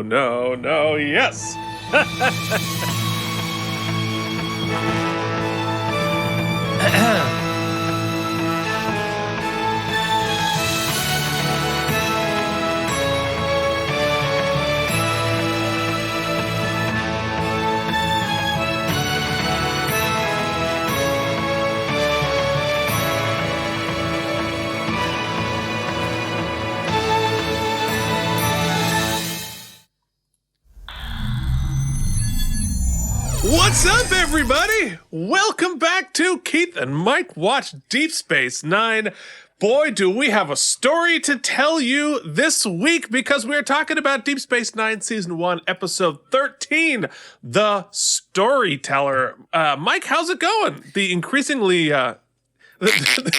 no, yes. What's up, everybody? Welcome back to Keith and Mike Watch Deep Space Nine. Boy, do we have a story to tell you this week because we're talking about Deep Space Nine Season 1, Episode 13, The Storyteller. Mike, how's it going? The increasingly...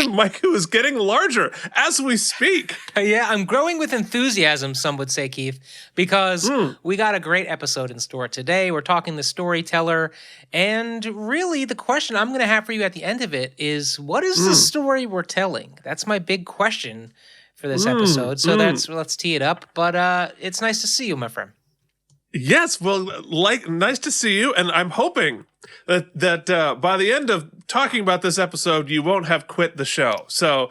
Mike, who is getting larger as we speak. Yeah, I'm growing with enthusiasm, some would say, Keith, because we got a great episode in store today. We're talking The Storyteller, and really the question I'm going to have for you at the end of it is, what is the story we're telling? That's my big question for this episode, so let's tee it up, but it's nice to see you, my friend. Yes, well, nice to see you, and I'm hoping that by the end of talking about this episode, you won't have quit the show. So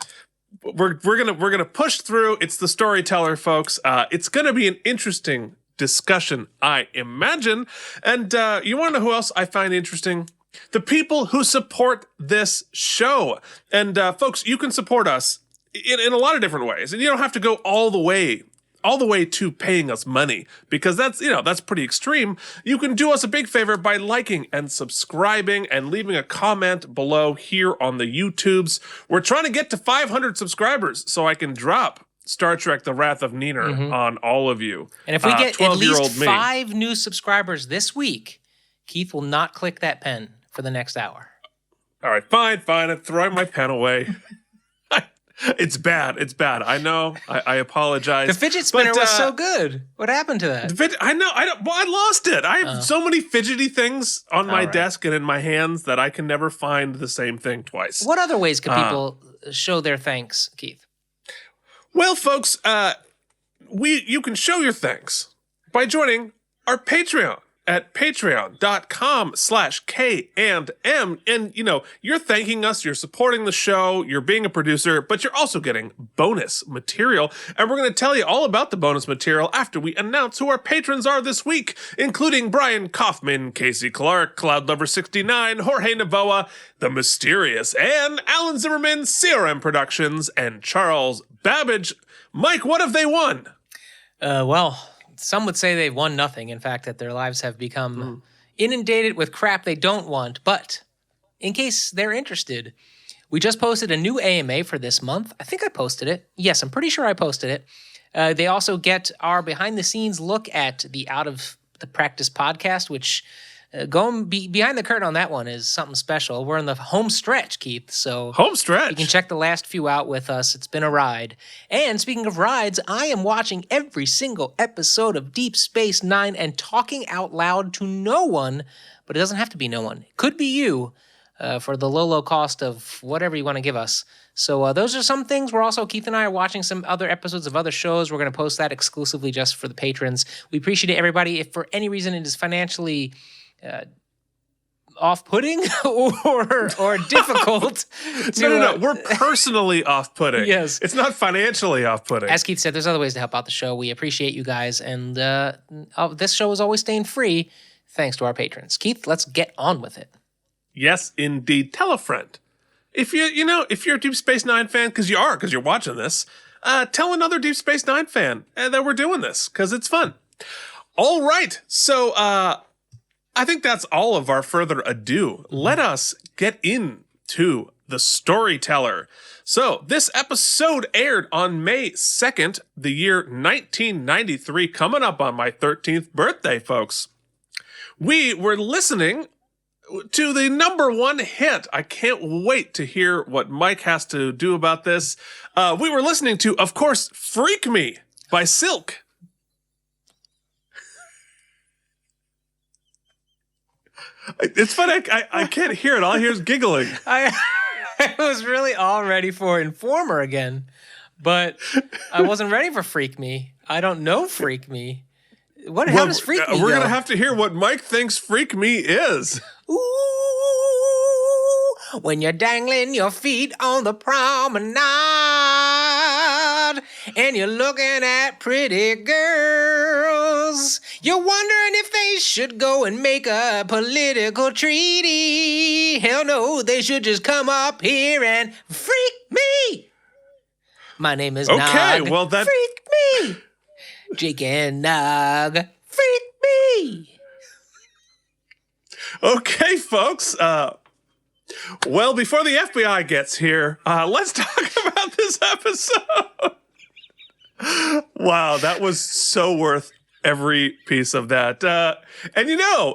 we're gonna push through. It's The Storyteller, folks. It's gonna be an interesting discussion, I imagine. And you want to know who else I find interesting? The people who support this show. And folks, you can support us in a lot of different ways, and you don't have to go all the way to paying us money, because that's pretty extreme. You can do us a big favor by liking and subscribing and leaving a comment below here on the YouTubes. We're trying to get to 500 subscribers so I can drop Star Trek The Wrath of Niner on all of you. And if we get at least 5 new subscribers this week, Keith will not click that pen for the next hour. All right, fine. I'm throwing my pen away. It's bad. I know. I apologize. The fidget spinner was so good. What happened to that? I know. I lost it. I have so many fidgety things on my desk and in my hands that I can never find the same thing twice. What other ways can people show their thanks, Keith? Well, folks, you can show your thanks by joining our Patreon at patreon.com/K&M. And, you're thanking us, you're supporting the show, you're being a producer, but you're also getting bonus material. And we're going to tell you all about the bonus material after we announce who our patrons are this week, including Brian Kaufman, Casey Clark, Cloudlover69, Jorge Navoa, The Mysterious, and Alan Zimmerman, CRM Productions, and Charles Babbage. Mike, what have they won? Some would say they've won nothing. In fact, that their lives have become inundated with crap they don't want. But in case they're interested, we just posted a new AMA for this month. I think I posted it. Yes, I'm pretty sure I posted it. They also get our behind-the-scenes look at the Out of the Practice podcast, which going behind the curtain on that one is something special. We're in the home stretch, Keith. So home stretch. You can check the last few out with us. It's been a ride. And speaking of rides, I am watching every single episode of Deep Space Nine and talking out loud to no one, but it doesn't have to be no one. It could be you for the low cost of whatever you want to give us. So those are some things. We're also, Keith and I are watching some other episodes of other shows. We're going to post that exclusively just for the patrons. We appreciate it, everybody. If for any reason it is financially off-putting or difficult. No. We're personally off-putting. Yes. It's not financially off-putting. As Keith said, there's other ways to help out the show. We appreciate you guys. And this show is always staying free thanks to our patrons. Keith, let's get on with it. Yes, indeed. Tell a friend. If you're a Deep Space Nine fan, because you're watching this, tell another Deep Space Nine fan that we're doing this, because it's fun. All right. So, I think that's all of our further ado. Let us get into The Storyteller. So, this episode aired on May 2nd, the year 1993, coming up on my 13th birthday, folks. We were listening to the #1 hit. I can't wait to hear what Mike has to do about this. We were listening to, of course, Freak Me by Silk. It's funny, I can't hear it. All I hear is giggling. I was really all ready for Informer again, but I wasn't ready for Freak Me. I don't know Freak Me. How does freak me We're go? going to have to hear what Mike thinks freak me is. Ooh, when you're dangling your feet on the promenade and you're looking at pretty girls, you're wondering if they should go and make a political treaty. Hell no, they should just come up here and freak me. My name is Nog. Well, that... Freak me. Jake and Nog. Freak me. Okay, folks. Well, before the FBI gets here, let's talk about this episode. Wow, that was so worth every piece of that. And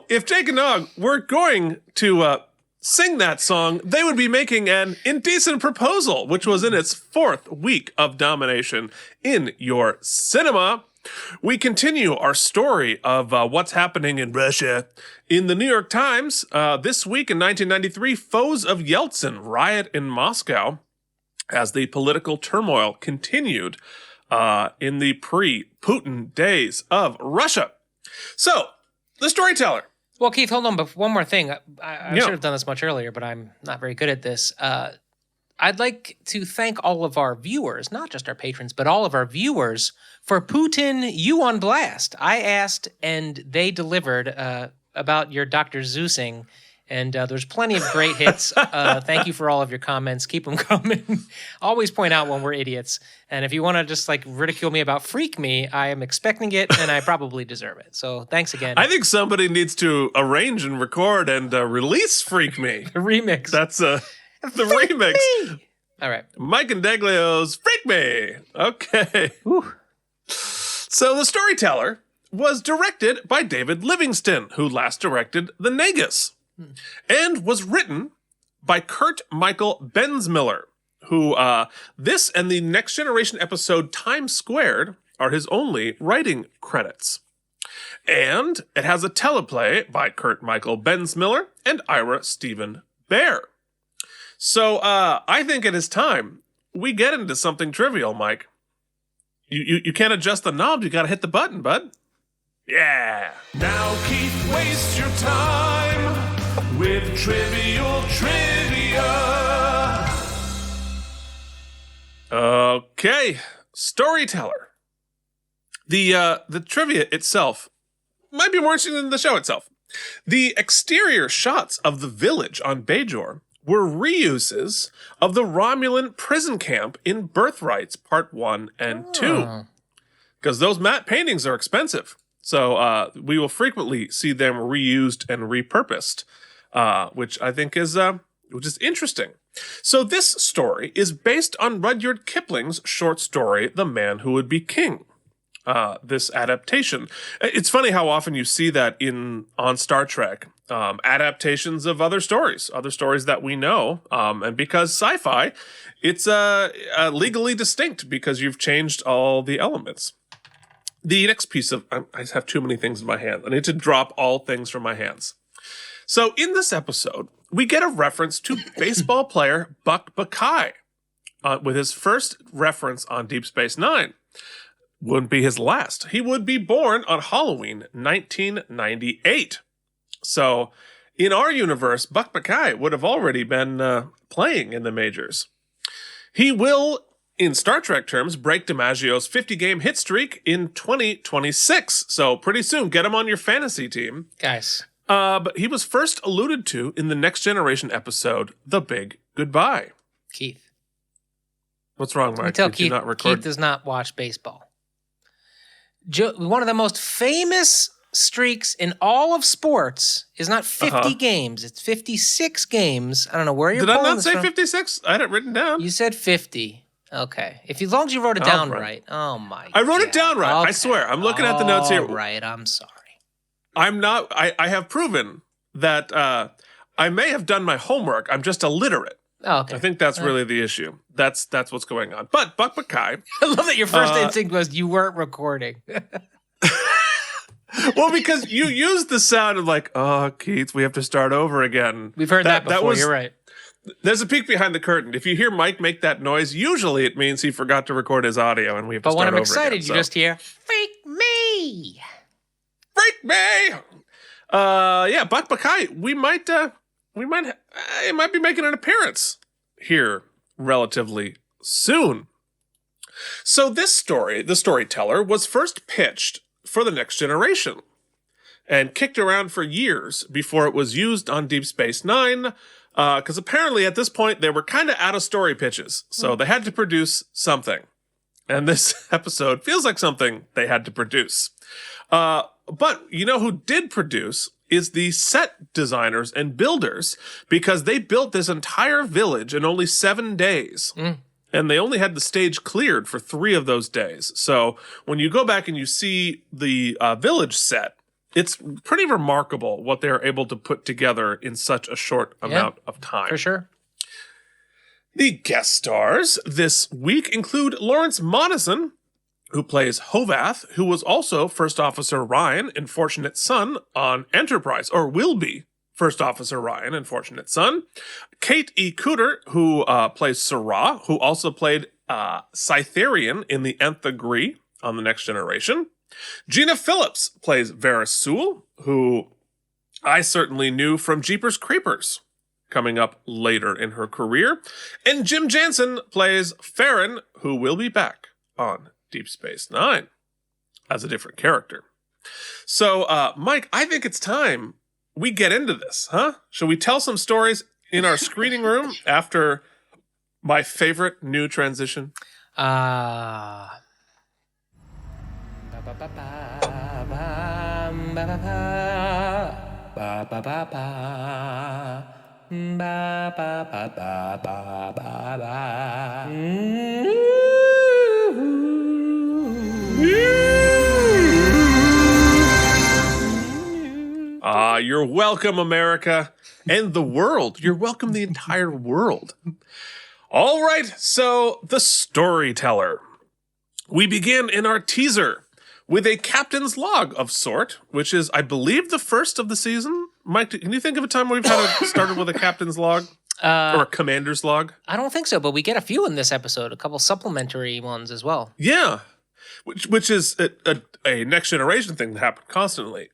if Jake and Nog were going to sing that song, they would be making an indecent proposal, which was in its 4th week of domination in your cinema. We continue our story of what's happening in Russia. In the New York Times, this week in 1993, foes of Yeltsin riot in Moscow as the political turmoil continued in the pre-Putin days of Russia. So, the Storyteller. Well, Keith, hold on. But one more thing. I should have done this much earlier, but I'm not very good at this. I'd like to thank all of our viewers, not just our patrons, but all of our viewers for Putin you on blast. I asked, and they delivered about your Dr. Zeusing, and there's plenty of great hits. Thank you for all of your comments. Keep them coming. Always point out when we're idiots. And if you want to just ridicule me about Freak Me, I am expecting it, and I probably deserve it. So thanks again. I think somebody needs to arrange and record and release Freak Me. The remix. That's the remix. Me. All right. Mike and Deglio's Freak Me. Okay. Whew. So The Storyteller was directed by David Livingston, who last directed The Negus, and was written by Kurt Michael Bensmiller, who this and the Next Generation episode Time Squared are his only writing credits. And it has a teleplay by Kurt Michael Bensmiller and Ira Stephen Bear. So I think it is time we get into something trivial, Mike. You can't adjust the knob, you gotta hit the button, bud. Yeah. Now Keith, waste your time with trivial trivia. Okay, Storyteller. The trivia itself might be more interesting than the show itself. The exterior shots of the village on Bajor were reuses of the Romulan prison camp in Birthrights Part 1 and 2. Because those matte paintings are expensive. So we will frequently see them reused and repurposed, which I think is interesting. So this story is based on Rudyard Kipling's short story, The Man Who Would Be King. This adaptation. It's funny how often you see that on Star Trek. Adaptations of other stories that we know. And because sci-fi, it's legally distinct because you've changed all the elements. The next piece of... I have too many things in my hand. I need to drop all things from my hands. So in this episode, we get a reference to baseball player Buck Buckeye with his first reference on Deep Space Nine. Wouldn't be his last. He would be born on Halloween 1998. So in our universe, Buck Buckeye would have already been playing in the majors. He will, in Star Trek terms, break DiMaggio's 50-game hit streak in 2026. So pretty soon, get him on your fantasy team. Guys. But he was first alluded to in the Next Generation episode, The Big Goodbye. Keith. What's wrong, Mike? Tell Did you Keith, not record? Keith does not watch baseball. One of the most famous streaks in all of sports is not 50 games. It's 56 games. I don't know where you're Did I pulling not this say from. 56? I had it written down. You said 50. Okay. As long as you wrote it down right. Oh, my God. I wrote it down right. Okay. I swear. I'm looking at the notes here. All right. I'm sorry. I'm not... I have proven that I may have done my homework. I'm just illiterate. Oh, okay. I think that's really the issue. That's what's going on. But Buck Buckeye... I love that your first instinct was you weren't recording. Well, because you used the sound of like, oh, Keith, we have to start over again. We've heard that before. You're right. There's a peek behind the curtain. If you hear Mike make that noise, usually it means he forgot to record his audio and we have to start over again. But when I'm excited, you just hear, freak me. freak me. Yeah, Buck Buckeye, it might be making an appearance here relatively soon. So this story, The Storyteller, was first pitched for the Next Generation and kicked around for years before it was used on Deep Space Nine, because apparently at this point they were kind of out of story pitches, so they had to produce something. And this episode feels like something they had to produce. But you know who did produce is the set designers and builders, because they built this entire village in only 7 days. And they only had the stage cleared for 3 of those days. So when you go back and you see the village set, it's pretty remarkable what they're able to put together in such a short amount of time. For sure. The guest stars this week include Lawrence Monason, who plays Hovath, who was also First Officer Ryan in Fortunate Son on Enterprise, or will be First Officer Ryan in Fortunate Son. Kate E. Cooter, who plays Sarah, who also played Cytherian in the Nth Degree on The Next Generation. Gina Phillips plays Varys Sewell, who I certainly knew from Jeepers Creepers, coming up later in her career. And Jim Jansen plays Farron, who will be back on Deep Space Nine as a different character. So, Mike, I think it's time we get into this, huh? Shall we tell some stories in our screening room after my favorite new transition? You're welcome, America, and the world. You're welcome, the entire world. All right, so The Storyteller. We begin in our teaser with a captain's log of sort, which is, I believe, the first of the season. Mike, can you think of a time where we've started with a captain's log? Or a commander's log? I don't think so, but we get a few in this episode, a couple supplementary ones as well. Yeah, which is a Next Generation thing that happened constantly.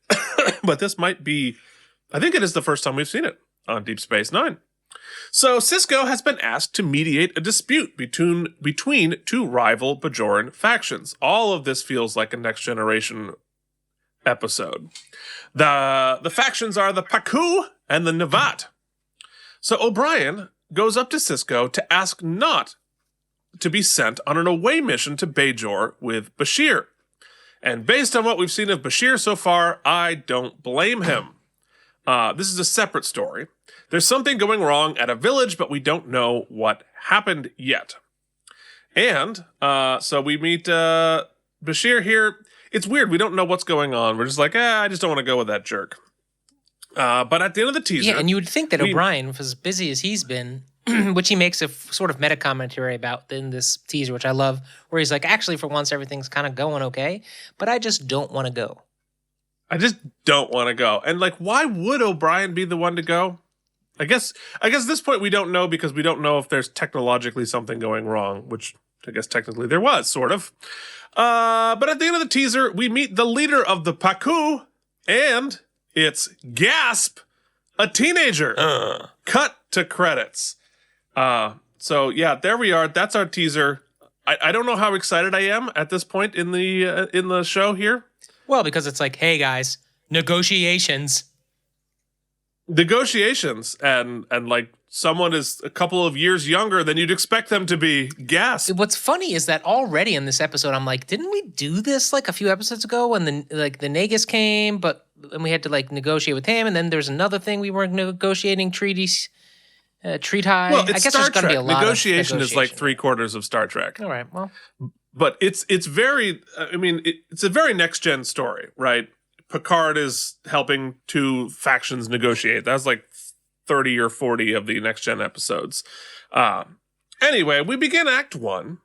But this might be, I think it is the first time we've seen it on Deep Space Nine. So Sisko has been asked to mediate a dispute between 2 rival Bajoran factions. All of this feels like a Next Generation episode. The factions are the Paku and the Navat. So O'Brien goes up to Sisko to ask not to be sent on an away mission to Bajor with Bashir. And based on what we've seen of Bashir so far, I don't blame him. This is a separate story. There's something going wrong at a village, but we don't know what happened yet. And so we meet Bashir here. It's weird. We don't know what's going on. We're just like, I just don't want to go with that jerk. But at the end of the teaser... Yeah, and you would think that O'Brien, was as busy as he's been, which he makes a sort of meta commentary about in this teaser, which I love, where he's like, actually, for once, everything's kind of going okay, but I just don't want to go. I just don't want to go. And like, why would O'Brien be the one to go? I guess at this point we don't know, because we don't know if there's technologically something going wrong, which I guess technically there was, sort of. But at the end of the teaser, we meet the leader of the Paku, and it's gasp, a teenager. Cut to credits. So yeah, there we are. That's our teaser. I don't know how excited I am at this point in the show here. Well, because it's like, hey guys, negotiations, and like someone is a couple of years younger than you'd expect them to be. Gasp. What's funny is that already in this episode, I'm like, didn't we do this like a few episodes ago when the Nagus came, and we had to like negotiate with him, and then there's another thing we weren't negotiating treaties. Treat high. Well, it's I guess Star there's going to Trek. be a lot Negotiation of is like 3/4 of Star Trek. All right, well. But it's very, I mean, it's a very next-gen story, right? Picard is helping 2 factions negotiate. That's like 30 or 40 of the next-gen episodes. Anyway, we begin Act 1,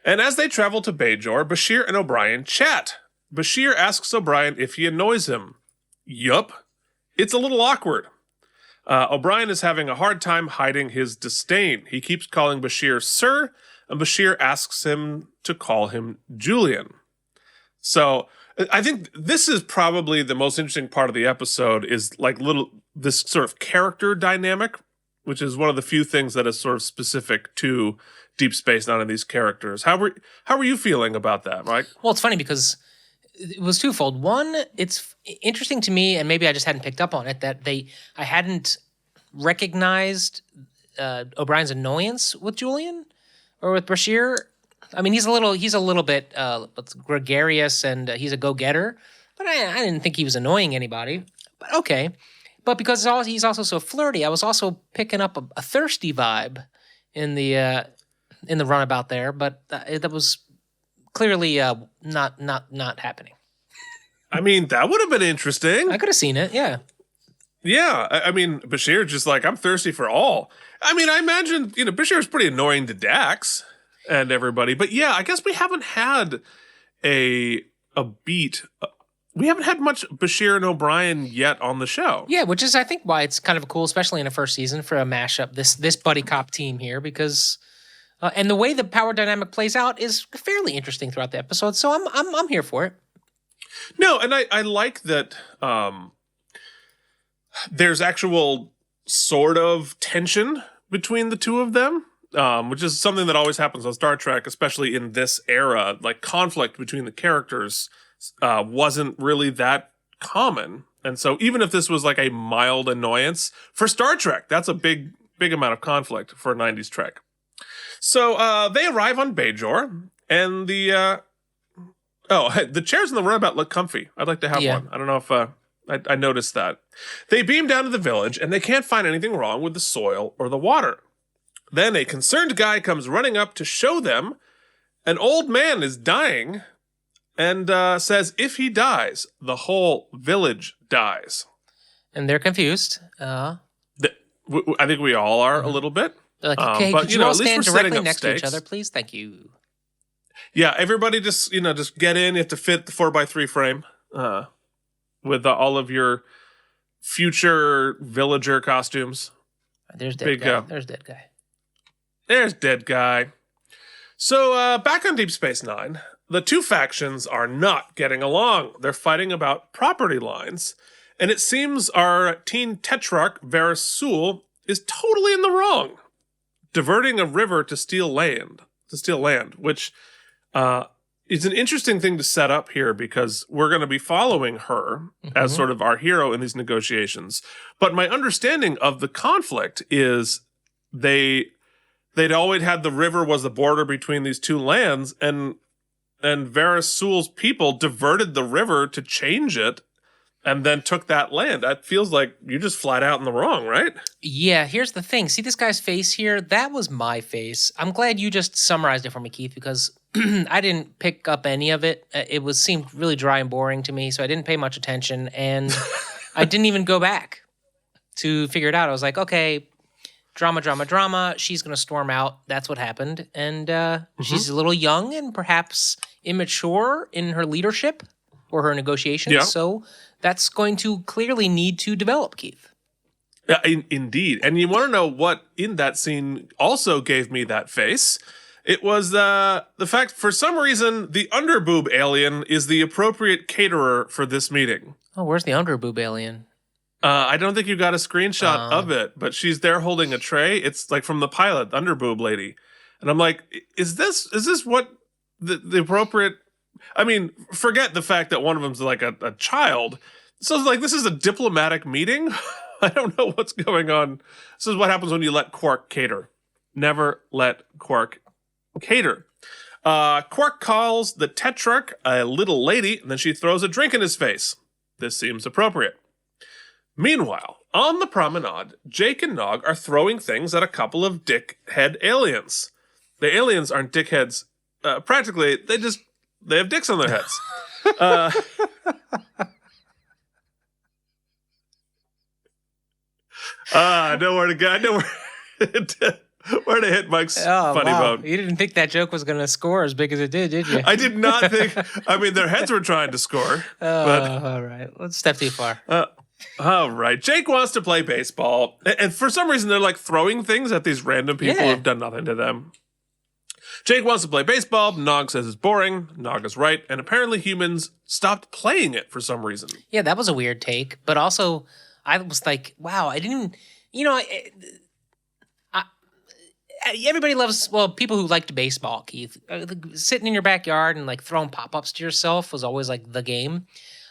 and as they travel to Bajor, Bashir and O'Brien chat. Bashir asks O'Brien if he annoys him. Yup. It's a little awkward. O'Brien is having a hard time hiding his disdain. He keeps calling Bashir Sir, and Bashir asks him to call him Julian. So I think this is probably the most interesting part of the episode is like this sort of character dynamic, which is one of the few things that is sort of specific to Deep Space Nine and these characters. How were you feeling about that, Mike? Well, it's funny because it was twofold. One, it's interesting to me, and maybe I just hadn't picked up on it, that I hadn't recognized O'Brien's annoyance with Julian or with Bashir. I mean, he's a little bit gregarious, and he's a go-getter, but I didn't think he was annoying anybody. But okay. But because he's also so flirty, I was also picking up a thirsty vibe in the runabout there, but that was clearly not happening. I mean, that would have been interesting. I could have seen it, yeah. Yeah, I mean, Bashir just like, I'm thirsty for all. I mean, I imagine, Bashir's pretty annoying to Dax and everybody, but yeah, I guess we haven't had a beat. We haven't had much Bashir and O'Brien yet on the show. Yeah, which is, I think, why it's kind of cool, especially in the first season, for a mashup, this buddy cop team here, because and the way the power dynamic plays out is fairly interesting throughout the episode. So I'm here for it. No, and I like that there's actual sort of tension between the two of them, which is something that always happens on Star Trek, especially in this era. Like, conflict between the characters wasn't really that common. And so even if this was like a mild annoyance for Star Trek, that's a big amount of conflict for 90s Trek. So they arrive on Bajor, and the chairs in the runabout look comfy. I'd like to have one. I don't know if I noticed that. They beam down to the village, and they can't find anything wrong with the soil or the water. Then a concerned guy comes running up to show them an old man is dying, and says if he dies, the whole village dies. And they're confused. I think we all are a little bit. They're like, okay, but, could you all at least stand we're setting directly up next stakes. to each other, please? Thank you. Yeah, everybody just get in. You have to fit the 4x3 frame with all of your future villager costumes. There's dead guy. There's dead guy. There's dead guy. So back on Deep Space Nine, the two factions are not getting along. They're fighting about property lines, and it seems our teen tetrarch Varys Sewell is totally in the wrong, diverting a river to steal land, which is an interesting thing to set up here because we're going to be following her as sort of our hero in these negotiations. But my understanding of the conflict is they'd always had the river was the border between these two lands, and Varys Sewell's people diverted the river to change it and then took that land. That feels like you're just flat out in the wrong, right? Yeah, here's the thing. See this guy's face here? That was my face. I'm glad you just summarized it for me, Keith, because I didn't pick up any of it. It seemed really dry and boring to me, so I didn't pay much attention, and I didn't even go back to figure it out. I was like, okay, drama. She's going to storm out. That's what happened. And she's a little young and perhaps immature in her leadership or her negotiations. Yeah. So that's going to clearly need to develop, Keith. Yeah, indeed. And you want to know what in that scene also gave me that face? It was the fact, for some reason, the underboob alien is the appropriate caterer for this meeting. Oh, where's the underboob alien? I don't think you got a screenshot of it, but she's there holding a tray. It's like from the pilot, underboob lady. And I'm like, is this what the appropriate... I mean, forget the fact that one of them's like a child. So it's like, this is a diplomatic meeting? I don't know what's going on. This is what happens when you let Quark cater. Never let Quark cater. Quark calls the tetrarch a little lady, and then she throws a drink in his face. This seems appropriate. Meanwhile, on the promenade, Jake and Nog are throwing things at a couple of dickhead aliens. The aliens aren't dickheads. Practically, they have dicks on their heads. I know where to go. I know where to hit Mike's funny bone. You didn't think that joke was going to score as big as it did you? I did not think. I mean, their heads were trying to score. All right. Let's step too far. All right. Jake wants to play baseball. And for some reason, they're like throwing things at these random people who have done nothing to them. Jake wants to play baseball. Nog says it's boring. Nog is right. And apparently humans stopped playing it for some reason. Yeah, that was a weird take. But also, I was like, wow, I didn't, everybody loves, people who liked baseball, Keith. Sitting in your backyard and like throwing pop-ups to yourself was always like the game.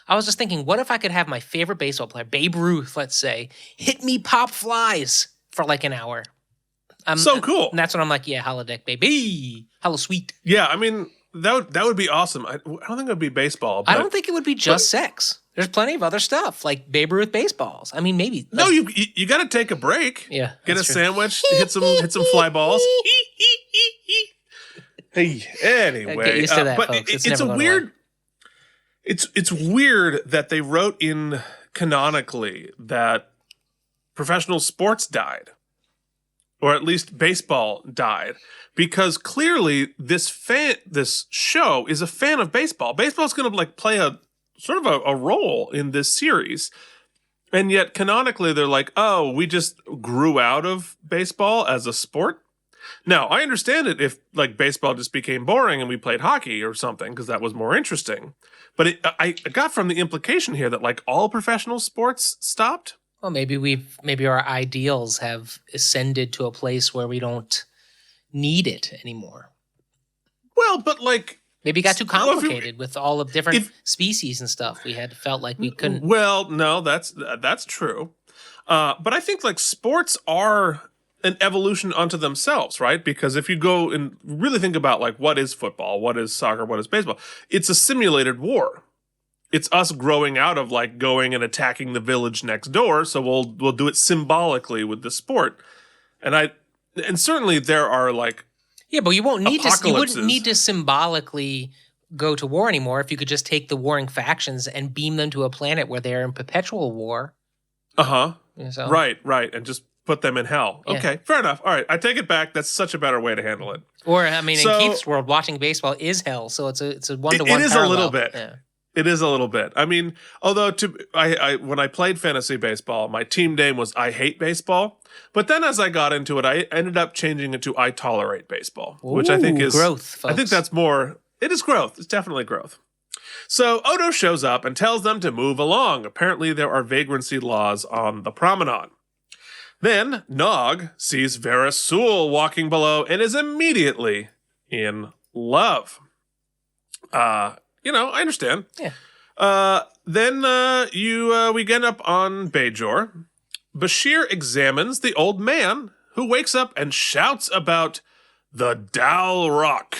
I was just thinking, what if I could have my favorite baseball player, Babe Ruth, let's say, hit me pop flies for like an hour? So cool. And that's when I'm like, yeah, holodeck, baby. Hello, sweet. Yeah, I mean, that would be awesome. I don't think it would be baseball. But, I don't think it would be just sex. There's plenty of other stuff, like Babe Ruth baseballs. I mean, maybe. No, you got to take a break. Yeah. Get a sandwich, hit some fly balls. Hey, anyway. Get used to that, but folks. It's a weird... It's weird that they wrote in canonically that professional sports died. Or at least baseball died, because clearly this show is a fan of baseball. Baseball's going to like play a sort of a role in this series, and yet canonically they're like, oh, we just grew out of baseball as a sport. Now I understand it if like baseball just became boring and we played hockey or something because that was more interesting. But I got from the implication here that like all professional sports stopped. Well, maybe our ideals have ascended to a place where we don't need it anymore. Well, but like maybe it got too complicated with all of different species and stuff. We had felt like we couldn't. Well, no, that's true. But I think like sports are an evolution unto themselves, right? Because if you go and really think about like what is football, what is soccer, what is baseball, it's a simulated war. It's us growing out of like going and attacking the village next door, so we'll do it symbolically with the sport. And certainly there are like but you won't need to. You wouldn't need to symbolically go to war anymore if you could just take the warring factions and beam them to a planet where they're in perpetual war. So. Right, and just put them in hell. Yeah. Okay, fair enough. All right, I take it back. That's such a better way to handle it. Or I mean, in Keith's world, watching baseball is hell. So it's a one-to-one. It is parallel. A little bit. Yeah. It is a little bit. I mean, although when I played fantasy baseball, my team name was I Hate Baseball. But then as I got into it, I ended up changing it to I Tolerate Baseball, which I think is growth. Folks. I think that's more. It is growth. It's definitely growth. So Odo shows up and tells them to move along. Apparently, there are vagrancy laws on the promenade. Then Nog sees Vera Sewell walking below and is immediately in love. I understand. Yeah. Then we get up on Bajor. Bashir examines the old man, who wakes up and shouts about the Dal Rock.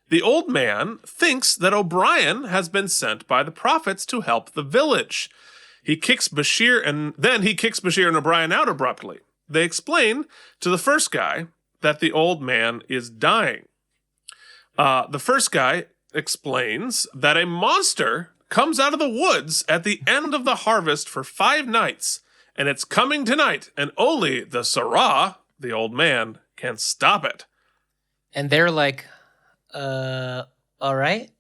The old man thinks that O'Brien has been sent by the prophets to help the village. He kicks Bashir and O'Brien out abruptly. They explain to the first guy that the old man is dying. The first guy explains that a monster comes out of the woods at the end of the harvest for 5 nights, and it's coming tonight, and only the Sarah, the old man, can stop it. And they're like, all right.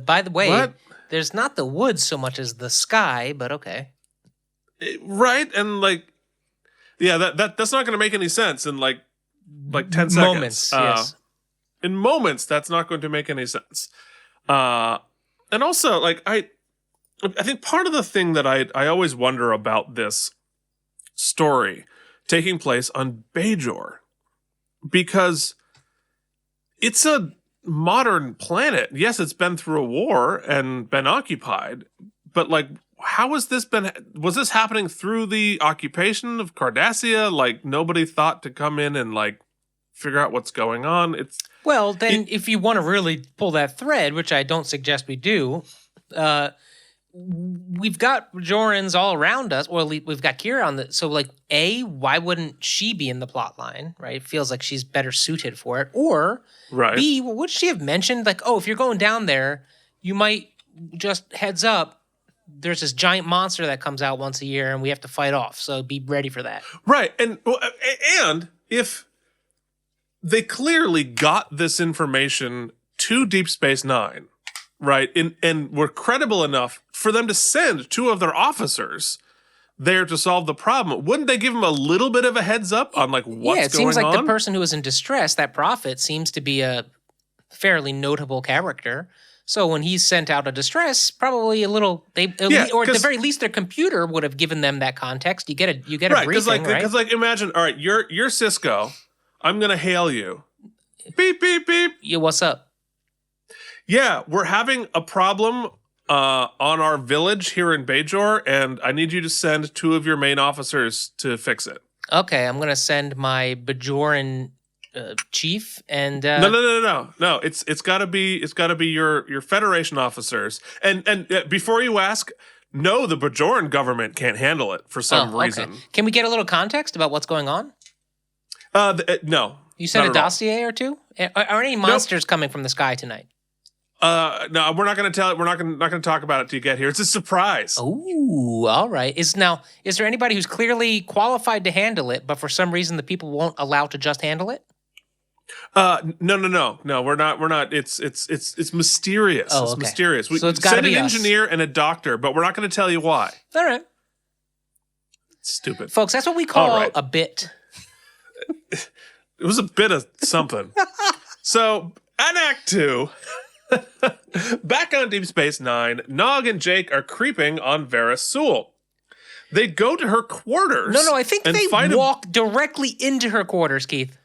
By the way, what? There's not the woods so much as the sky, but okay. Right, and like, yeah, that's not going to make any sense in like 10 seconds. Moments, yes. In moments, that's not going to make any sense. And also, like, I think part of the thing that I always wonder about this story taking place on Bajor, because it's a modern planet. Yes, it's been through a war and been occupied, but like, was this happening through the occupation of Cardassia? Like, nobody thought to come in and like figure out what's going on. If you want to really pull that thread, which I don't suggest we do, we've got Bajorans all around us, or we've got Kira on the. So, like, why wouldn't she be in the plot line? Right, it feels like she's better suited for it. Or right. B, would she have mentioned like, if you're going down there, you might just heads up. There's this giant monster that comes out once a year, and we have to fight off. So be ready for that. Right, and if they clearly got this information to Deep Space Nine, right, and were credible enough for them to send 2 of their officers there to solve the problem. Wouldn't they give him a little bit of a heads up on like what's going on? Yeah, it seems like the person who is in distress, that prophet, seems to be a fairly notable character. So when he's sent out of distress, probably a little or at the very least their computer would have given them that context. You get a briefing, right? Because like imagine, all right, you're Cisco. I'm gonna hail you. Beep beep beep. Yeah, what's up? Yeah, we're having a problem on our village here in Bajor, and I need you to send 2 of your main officers to fix it. Okay, I'm gonna send my Bajoran chief and no. It's gotta be your Federation officers. And before you ask, no, the Bajoran government can't handle it for some reason. Can we get a little context about what's going on? No. You said a dossier or 2? Are any monsters coming from the sky tonight? No, we're not going to tell it. We're not going to talk about it till you get here. It's a surprise. Oh, all right. Is there anybody who's clearly qualified to handle it, but for some reason the people won't allow to just handle it? No, we're not. It's mysterious. Oh, it's okay. mysterious. So it's gotta be an us. engineer and a doctor, but we're not going to tell you why. All right. Stupid. Folks, that's what we call a bit. It was a bit of something. So, at Act 2, back on Deep Space Nine, Nog and Jake are creeping on Vera Sewell. They go to her quarters. No, I think they walk directly into her quarters, Keith.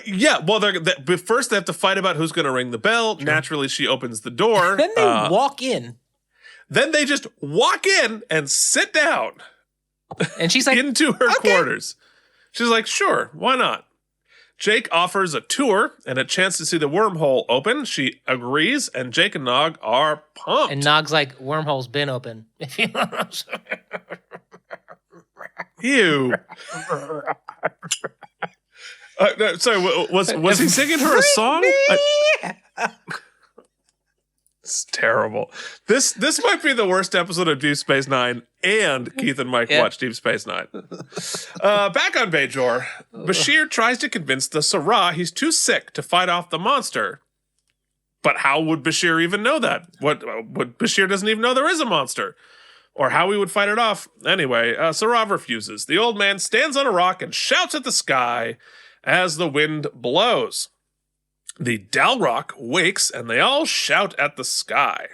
Yeah, well, but first they have to fight about who's going to ring the bell. Sure. Naturally, she opens the door. Then they walk in. Then they just walk in and sit down. And she's like, into her quarters. She's like, sure, why not? Jake offers a tour and a chance to see the wormhole open. She agrees, and Jake and Nog are pumped. And Nog's like, wormhole's been open. Ew. Sorry, was he singing her a song? It's terrible. This might be the worst episode of Deep Space Nine, and Keith and Mike watch Deep Space Nine. Back on Bajor, Bashir tries to convince the Syrah he's too sick to fight off the monster. But how would Bashir even know that? Bashir doesn't even know there is a monster. Or how we would fight it off. Anyway, Syrah refuses. The old man stands on a rock and shouts at the sky as the wind blows. The Dalrock wakes, and they all shout at the sky.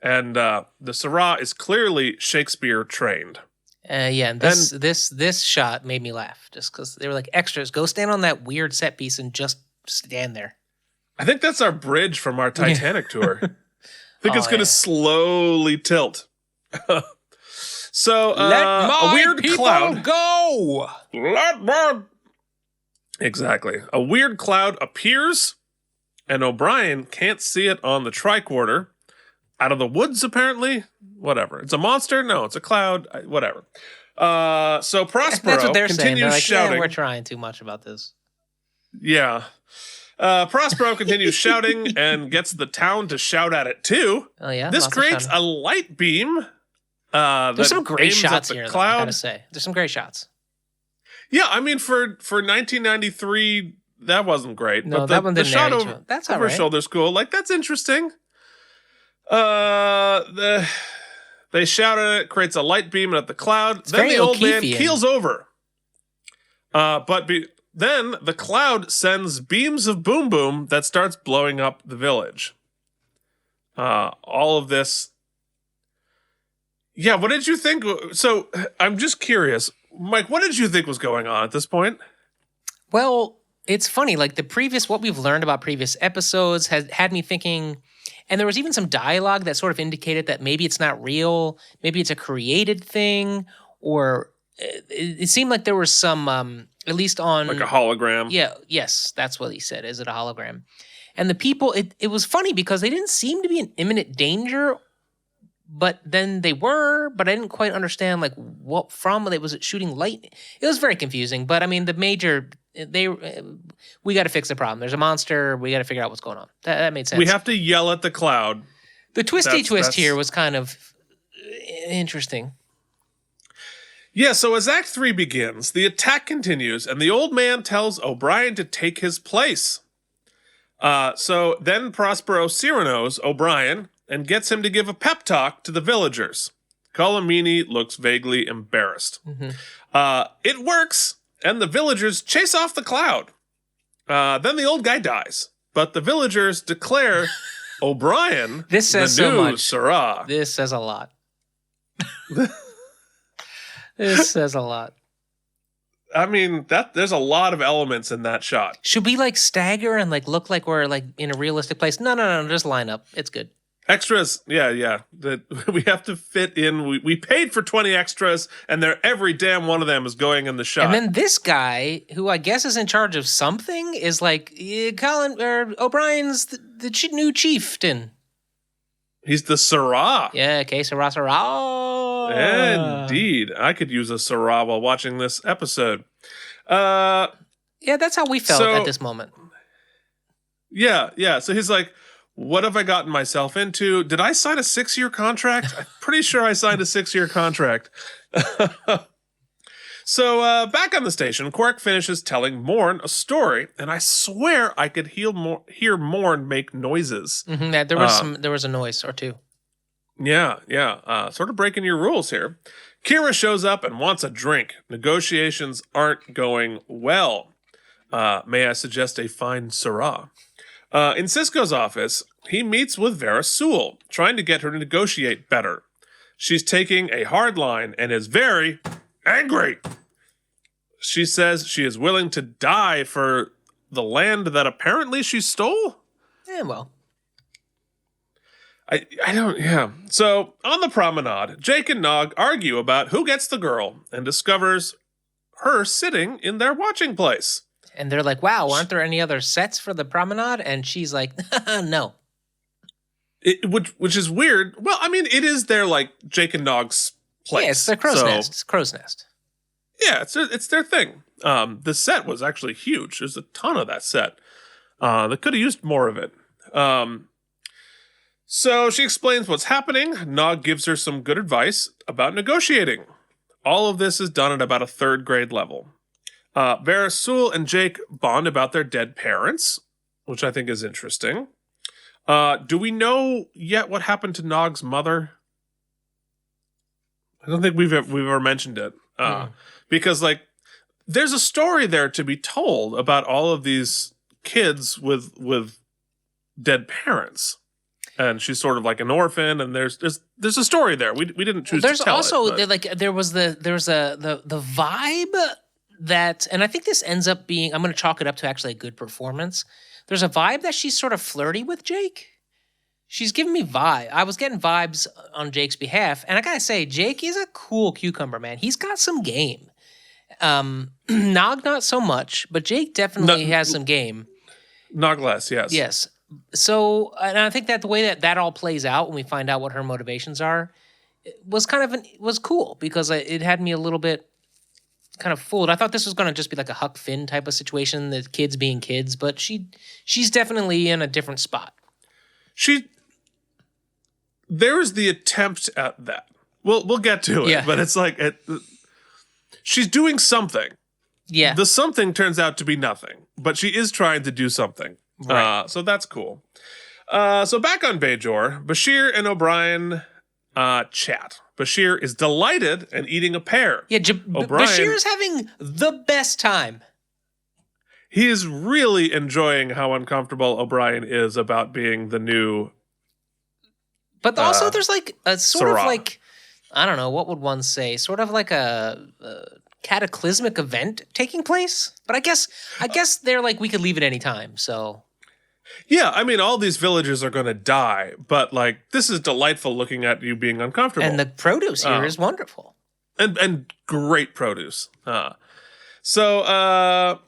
And the Syrah is clearly Shakespeare trained. And this shot made me laugh, just because they were like, extras, go stand on that weird set piece and just stand there. I think that's our bridge from our Titanic tour. I think it's going to slowly tilt. So, let my a weird people cloud go. Let my... Exactly. A weird cloud appears, and O'Brien can't see it on the tricorder. Out of the woods, apparently. Whatever. It's a monster? No, it's a cloud. Whatever. So Prospero That's what they're saying. They're like, shouting. we're trying too much about this. Yeah. Prospero continues shouting and gets the town to shout at it too. Oh yeah. This creates a light beam. There's some great shots here, cloud. though, I gotta say. There's some great shots. Yeah, I mean, for 1993, that wasn't great. No, but that one didn't the shot age over, well. That's over all right. her shoulder's cool. Like, that's interesting. They shout at it, creates a light beam at the cloud. It's then very the old man O'Keefean. keels over. Then the cloud sends beams of boom boom that starts blowing up the village. All of this. Yeah, what did you think? So I'm just curious. Mike, what did you think was going on at this point? Well, it's funny. Like what we've learned about previous episodes has had me thinking, and there was even some dialogue that sort of indicated that maybe it's not real, maybe it's a created thing, or it seemed like there was some, at least on... Like a hologram? Yeah, yes, that's what he said. Is it a hologram? And the people, it was funny because they didn't seem to be in imminent danger, but then they were, but I didn't quite understand like what from. Was it shooting light? It was very confusing, but I mean, we got to fix the problem. There's a monster. We got to figure out what's going on. That made sense. We have to yell at the cloud. The twist here was kind of interesting. Yeah, so as Act 3 begins, the attack continues, and the old man tells O'Brien to take his place. So then Prospero Cyrano's O'Brien and gets him to give a pep talk to the villagers. Colomini looks vaguely embarrassed. It works, and the villagers chase off the cloud. Then the old guy dies, but the villagers declare O'Brien This says the so new much. Syrah. This says a lot. This says a lot. I mean, there's a lot of elements in that shot. Should we like stagger and like look like we're like in a realistic place? No. Just line up. It's good. Extras, yeah. That we have to fit in. We paid for 20 extras, and every damn one of them is going in the shot. And then this guy, who I guess is in charge of something, is like O'Brien's the new chieftain. He's the Syrah. Yeah, okay, Syrah. Indeed, I could use a Syrah while watching this episode. Yeah, that's how we felt at this moment. Yeah. So he's like, what have I gotten myself into? Did I sign a 6-year contract? I'm pretty sure I signed a 6-year contract. So back on the station, Quark finishes telling Morn a story, and I swear I could hear Morn make noises. Yeah, there was a noise or two. Yeah. Sort of breaking your rules here. Kira shows up and wants a drink. Negotiations aren't going well. May I suggest a fine Syrah? In Cisco's office, he meets with Vera Sewell, trying to get her to negotiate better. She's taking a hard line and is very angry. She says she is willing to die for the land that apparently she stole? Yeah, well. I don't, yeah. So, on the promenade, Jake and Nog argue about who gets the girl and discovers her sitting in their watching place. And they're like, wow, aren't there any other sets for the promenade? And she's like, no. Which is weird. Well, I mean, it is their, like, Jake and Nog's place. Yeah, it's the crow's nest. It's crow's nest. Yeah, it's their thing. The set was actually huge. There's a ton of that set. They could have used more of it. So she explains what's happening. Nog gives her some good advice about negotiating. All of this is done at about a 3rd grade level. Vera Sewell and Jake bond about their dead parents, which I think is interesting. Do we know yet what happened to Nog's mother? I don't think we've ever mentioned it. Because, like, there's a story there to be told about all of these kids with dead parents. And she's sort of like an orphan, and there's a story there. We didn't choose to tell it. There was the vibe that, and I think this ends up being, I'm going to chalk it up to actually a good performance. There's a vibe that she's sort of flirty with Jake. She's giving me vibe. I was getting vibes on Jake's behalf, and I gotta say, Jake is a cool cucumber, man. He's got some game. Nog not so much, but Jake definitely has some game. Nog less, yes. Yes. So, and I think that the way that all plays out when we find out what her motivations are was was cool because it had me a little bit kind of fooled. I thought this was going to just be like a Huck Finn type of situation, the kids being kids, but she's definitely in a different spot. There's the attempt at that. We'll get to it, but it's like she's doing something. Yeah. The something turns out to be nothing, but she is trying to do something. Right. So that's cool. So back on Bajor, Bashir and O'Brien chat. Bashir is delighted and eating a pear. Yeah, Bashir is having the best time. He is really enjoying how uncomfortable O'Brien is about being the new. But also, there's like a sort Syrah. of like, I don't know, what would one say? Sort of like a cataclysmic event taking place. But I guess they're like, we could leave at any time. So. Yeah, I mean, all these villagers are going to die, but like, this is delightful looking at you being uncomfortable. And the produce here is wonderful. And great produce. So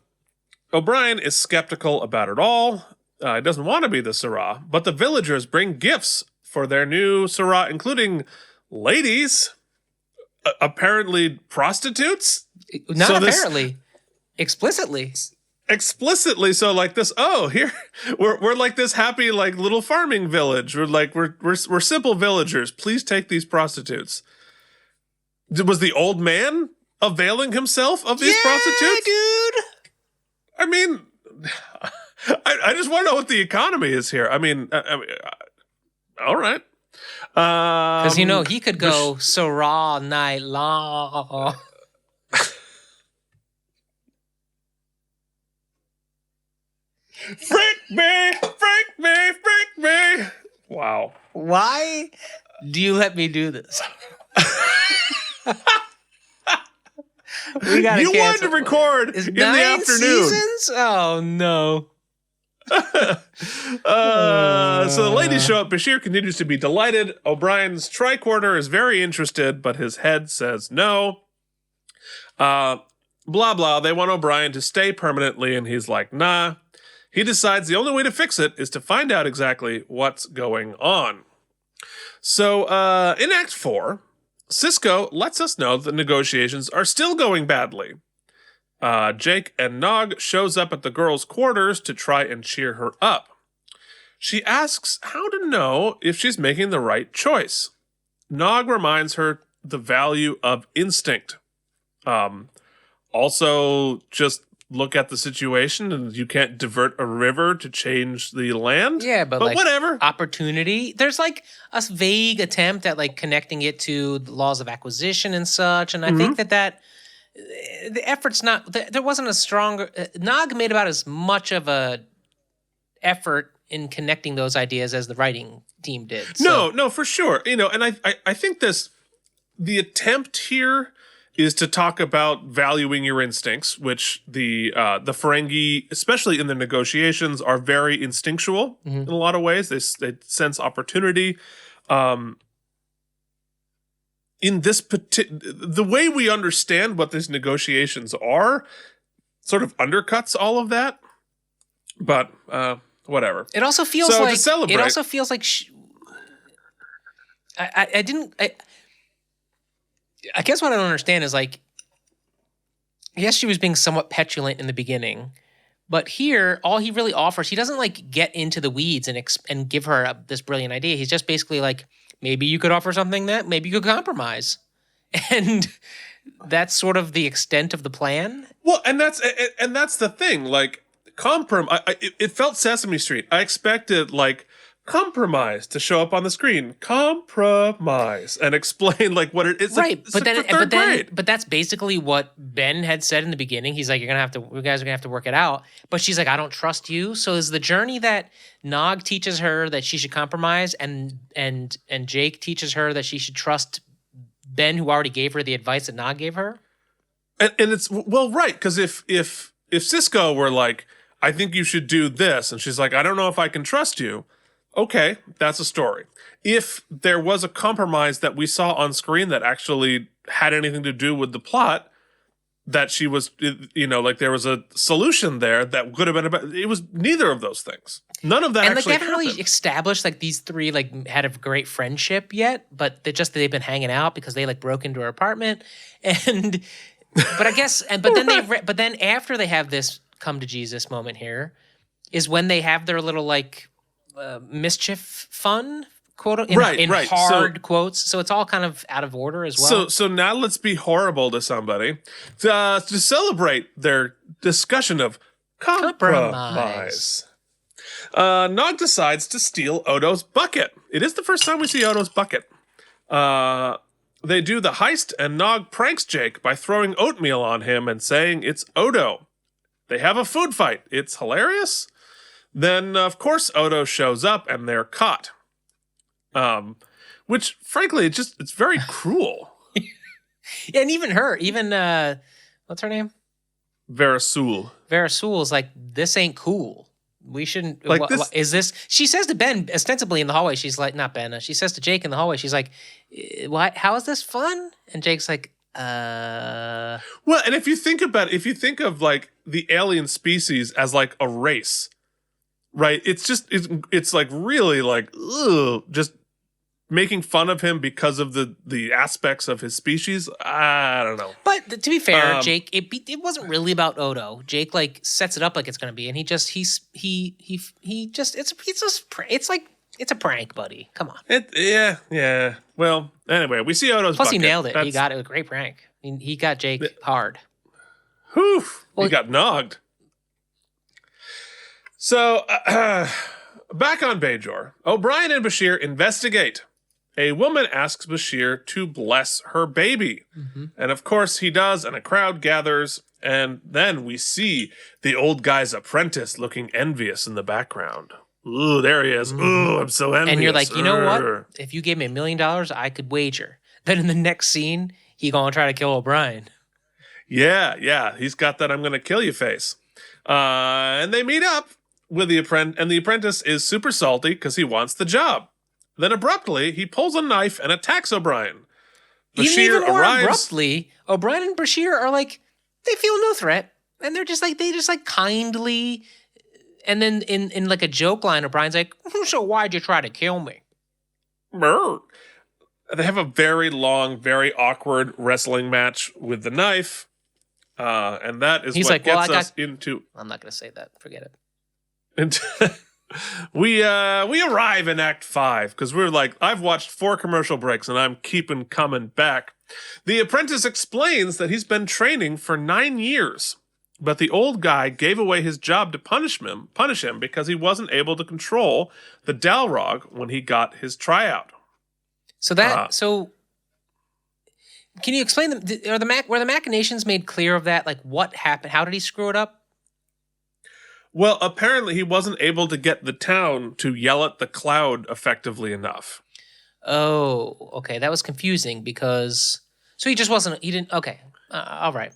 O'Brien is skeptical about it all. He doesn't want to be the Syrah, but the villagers bring gifts for their new Syrah, including ladies, apparently prostitutes. Not apparently, explicitly. Explicitly, so like this. Oh, here we're like this happy like little farming village. We're simple villagers. Please take these prostitutes. Was the old man availing himself of these prostitutes? Dude. I mean, I just want to know what the economy is here. I mean, all right. Because, he could go so raw night long. Freak me, freak me, freak me. Wow. Why do you let me do this? You wanted to record in the afternoon. Seasons? Oh, no. So the ladies show up. Bashir continues to be delighted. O'Brien's tricorder is very interested, but his head says no. Blah, blah. They want O'Brien to stay permanently, and he's like, nah. He decides the only way to fix it is to find out exactly what's going on. So in Act 4, Cisco lets us know that negotiations are still going badly. Jake and Nog shows up at the girl's quarters to try and cheer her up. She asks how to know if she's making the right choice. Nog reminds her the value of instinct. Also, just look at the situation, and you can't divert a river to change the land. Yeah, but like, whatever. Opportunity. There's like a vague attempt at like connecting it to the laws of acquisition and such, and I think that the effort's not. There wasn't a stronger. Nog made about as much of a effort in connecting those ideas as the writing team did. So. No, for sure. And I think the attempt here is to talk about valuing your instincts, which the Ferengi, especially in the negotiations, are very instinctual in a lot of ways. They sense opportunity. In this the way we understand what these negotiations are, sort of undercuts all of that. But whatever. It also feels so like to celebrate, it also feels like I guess what I don't understand is like, yes, she was being somewhat petulant in the beginning, but here, all he really offers, he doesn't like get into the weeds and give her this brilliant idea. He's just basically like, maybe you could offer something that maybe you could compromise. And that's sort of the extent of the plan. Well, and that's the thing. Like, it felt Sesame Street. I expected like compromise to show up on the screen, compromise, and explain like what it is. Right, like, but that's basically what Ben had said in the beginning. He's like, you guys are gonna have to work it out. But she's like, I don't trust you. So is the journey that Nog teaches her that she should compromise, and Jake teaches her that she should trust Ben, who already gave her the advice that Nog gave her. And it's right, because if Cisco were like, I think you should do this, and she's like, I don't know if I can trust you. Okay, that's a story. If there was a compromise that we saw on screen that actually had anything to do with the plot, that she was, like there was a solution there that could have been about, it was neither of those things. None of that and actually like they haven't happened. really established like these three like had a great friendship yet, but they've been hanging out because they like broke into her apartment, but I guess but then after they have this come to Jesus moment here is when they have their little like mischief fun quote in hard quotes, so it's all kind of out of order as well. So now let's be horrible to somebody to celebrate their discussion of compromise. Nog decides to steal Odo's bucket. It is the first time we see Odo's bucket. They do the heist, and Nog pranks Jake by throwing oatmeal on him and saying it's Odo. They have a food fight. It's hilarious. Then, of course, Odo shows up, and they're caught. Which, frankly, it's very cruel. Yeah, and even her, what's her name? Vera Sewell. Vera Sewell's like, this ain't cool. We shouldn't. Like is this? She says to Ben, ostensibly in the hallway. She's like, not Ben. She says to Jake in the hallway. She's like, "What? How is this fun?" And Jake's like, Well, and if you think of like the alien species as like a race, right? It's like really like just making fun of him because of the aspects of his species. I don't know. But to be fair, Jake, it wasn't really about Odo. Jake like sets it up like it's gonna be, and it's a prank, buddy. Come on. Yeah. Well, anyway, we see Odo's Plus bucket. He nailed it. He got it. A great prank. He got Jake hard. Whew. He got nogged. So, back on Bajor, O'Brien and Bashir investigate. a woman asks Bashir to bless her baby. And of course he does, and a crowd gathers, and then we see the old guy's apprentice looking envious in the background. Ooh, there he is. Ooh, I'm so envious. And you're like, you know what? If you gave me $1 million, I could wager. Then in the next scene, he gonna try to kill O'Brien. Yeah. He's got that I'm gonna kill you face. And they meet up with the apprentice, and the apprentice is super salty because he wants the job. Then abruptly, he pulls a knife and attacks O'Brien. Even more abruptly, O'Brien and Bashir are like, they feel no threat. And they're just like, kindly. And then in like a joke line, O'Brien's like, so why'd you try to kill me? Brr. They have a very long, very awkward wrestling match with the knife. And that is what gets us into... I'm not going to say that. Forget it. We arrive in Act 5 because we're like, I've watched 4 commercial breaks and I'm keeping coming back. The apprentice explains that he's been training for 9 years, but the old guy gave away his job to punish him because he wasn't able to control the Dalrog when he got his tryout. So can you explain them? Were the machinations made clear of that? Like what happened? How did he screw it up? Well, apparently he wasn't able to get the town to yell at the cloud effectively enough. Oh, okay. That was confusing because... So he just wasn't... He didn't... Okay. All right.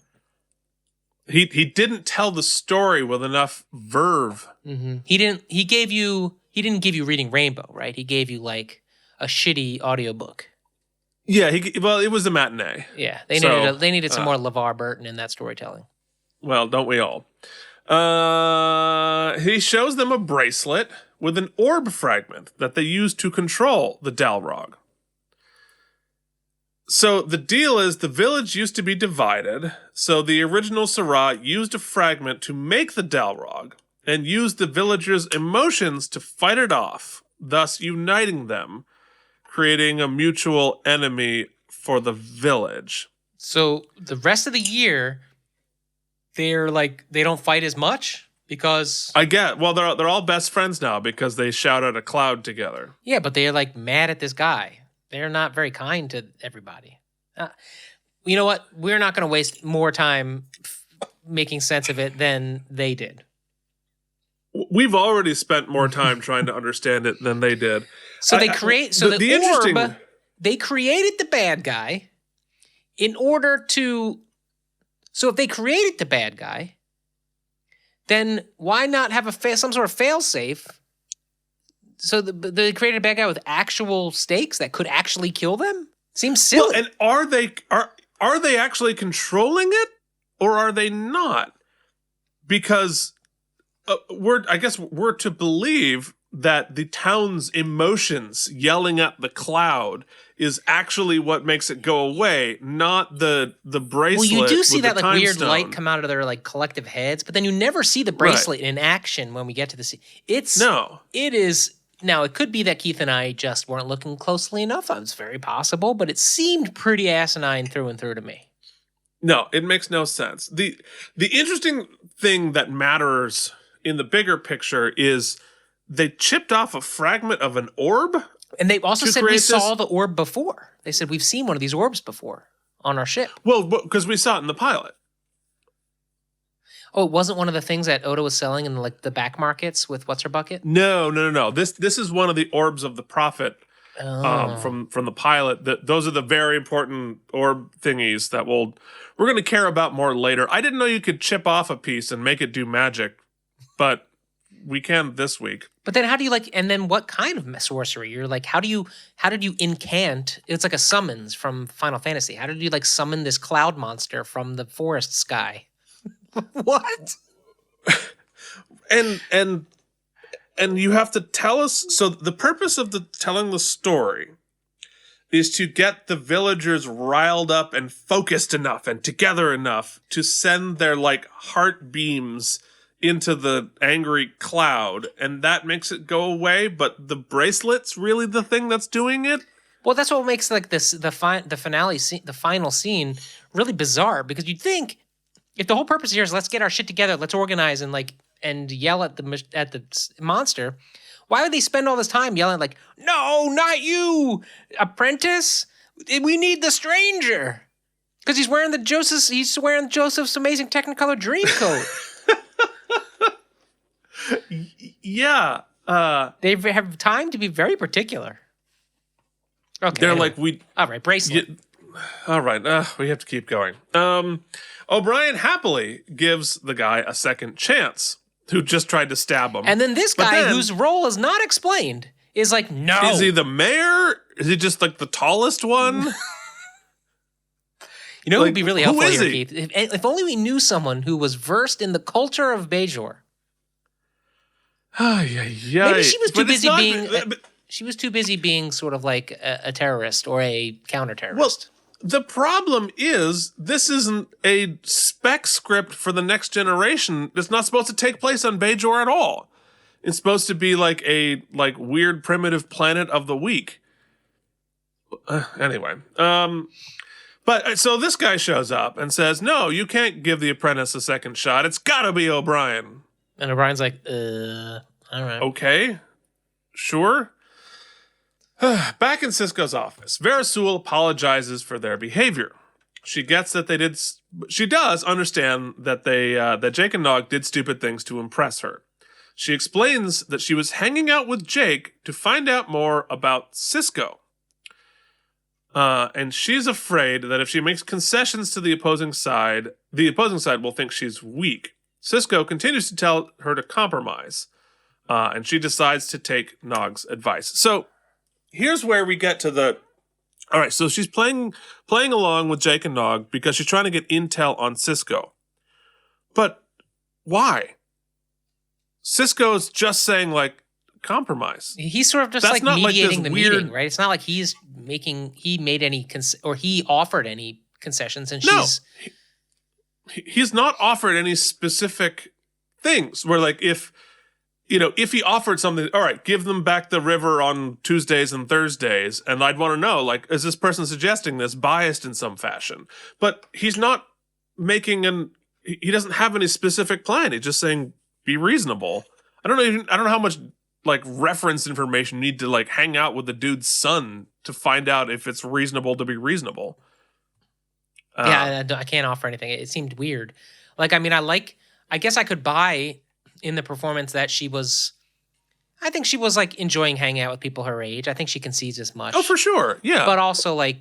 He didn't tell the story with enough verve. Mm-hmm. He didn't give you Reading Rainbow, right? He gave you like a shitty audiobook. Yeah, it was a matinee. Yeah, they needed some more LeVar Burton in that storytelling. Well, don't we all? He shows them a bracelet with an orb fragment that they use to control the Dalrog. So the deal is the village used to be divided, so the original Syrah used a fragment to make the Dalrog and used the villagers' emotions to fight it off, thus uniting them, creating a mutual enemy for the village. So the rest of the year... They're like, they don't fight as much because... they're all best friends now because they shout at a cloud together. Yeah, but they're like mad at this guy. They're not very kind to everybody. You know what? We're not going to waste more time making sense of it than they did. We've already spent more time trying to understand it than they did. So they created the bad guy in order to... So if they created the bad guy, then why not have some sort of fail-safe? So they created a bad guy with actual stakes that could actually kill them? Seems silly. Well, and are they actually controlling it, or are they not? Because we're to believe that the town's emotions yelling at the cloud is actually what makes it go away, not the bracelet. Well, you do see with that the like weird stone. light come out of their like collective heads, but then you never see the bracelet in action when we get to the scene. It is now. It could be that Keith and I just weren't looking closely enough. It's very possible, but it seemed pretty asinine through and through to me. No, it makes no sense. The interesting thing that matters in the bigger picture is they chipped off a fragment of an orb. And they also said we saw the orb before. They said we've seen one of these orbs before on our ship. Well, because we saw it in the pilot. Oh, it wasn't one of the things that Oda was selling in like the back markets with What's Her Bucket? No. This is one of the orbs of the Prophet from the pilot. Those are the very important orb thingies that we're going to care about more later. I didn't know you could chip off a piece and make it do magic, but we can this week. But then how do you and then what kind of sorcery? You're like, how did you incant? It's like a summons from Final Fantasy. How did you summon this cloud monster from the forest sky? What? And you have to tell us. So the purpose of telling the story is to get the villagers riled up and focused enough and together enough to send their heart beams into the angry cloud, and that makes it go away, but the bracelet's really the thing that's doing it? Well, that's what makes the finale scene, the final scene, really bizarre, because you'd think if the whole purpose here is let's get our shit together, let's organize and yell at the monster, Why would they spend all this time yelling like, no, not you, apprentice? We need the stranger. Because he's wearing Joseph's amazing Technicolor dream coat. Yeah. They have time to be very particular. Okay. They're anyway. like, we... All right, bracelet. All right, we have to keep going. O'Brien happily gives the guy a second chance who just tried to stab him. And then this guy, whose role is not explained, is like, no. Is he the mayor? Is he just like the tallest one? You know what would be really helpful here, he? Keith? If only we knew someone who was versed in the culture of Bajor. Maybe she was too busy being... She was too busy being sort of like a terrorist or a counter-terrorist. Well, the problem is this isn't a spec script for the next generation. It's not supposed to take place on Bajor at all. It's supposed to be like a weird primitive planet of the week. Anyway, but so this guy shows up and says, "No, you can't give the apprentice a second shot. It's got to be O'Brien." And O'Brien's like, all right. Okay, sure. Back in Cisco's office, Vera Sewell apologizes for their behavior. She gets that they did. She does understand that that Jake and Nog did stupid things to impress her. She explains that she was hanging out with Jake to find out more about Cisco. And she's afraid that if she makes concessions to the opposing side will think she's weak. Cisco continues to tell her to compromise, and she decides to take Nog's advice. So here's where we get to all right, so she's playing along with Jake and Nog because she's trying to get intel on Cisco. But why? Cisco's just saying, like, compromise. He's sort of just like mediating the meeting, right? It's not like he made any, or he offered any concessions, and he's not offered any specific things where, like, if he offered something, all right, give them back the river on Tuesdays and Thursdays, and I'd want to know, like, is this person suggesting this biased in some fashion? But he's not making he doesn't have any specific plan. He's just saying, be reasonable. I don't know how much, like, reference information you need to, like, hang out with the dude's son to find out if it's reasonable to be reasonable. I can't offer anything. It seemed weird. Like, I mean, I guess I could buy in the performance that I think she was like enjoying hanging out with people her age. I think she concedes as much. Oh, for sure. Yeah. But also, like,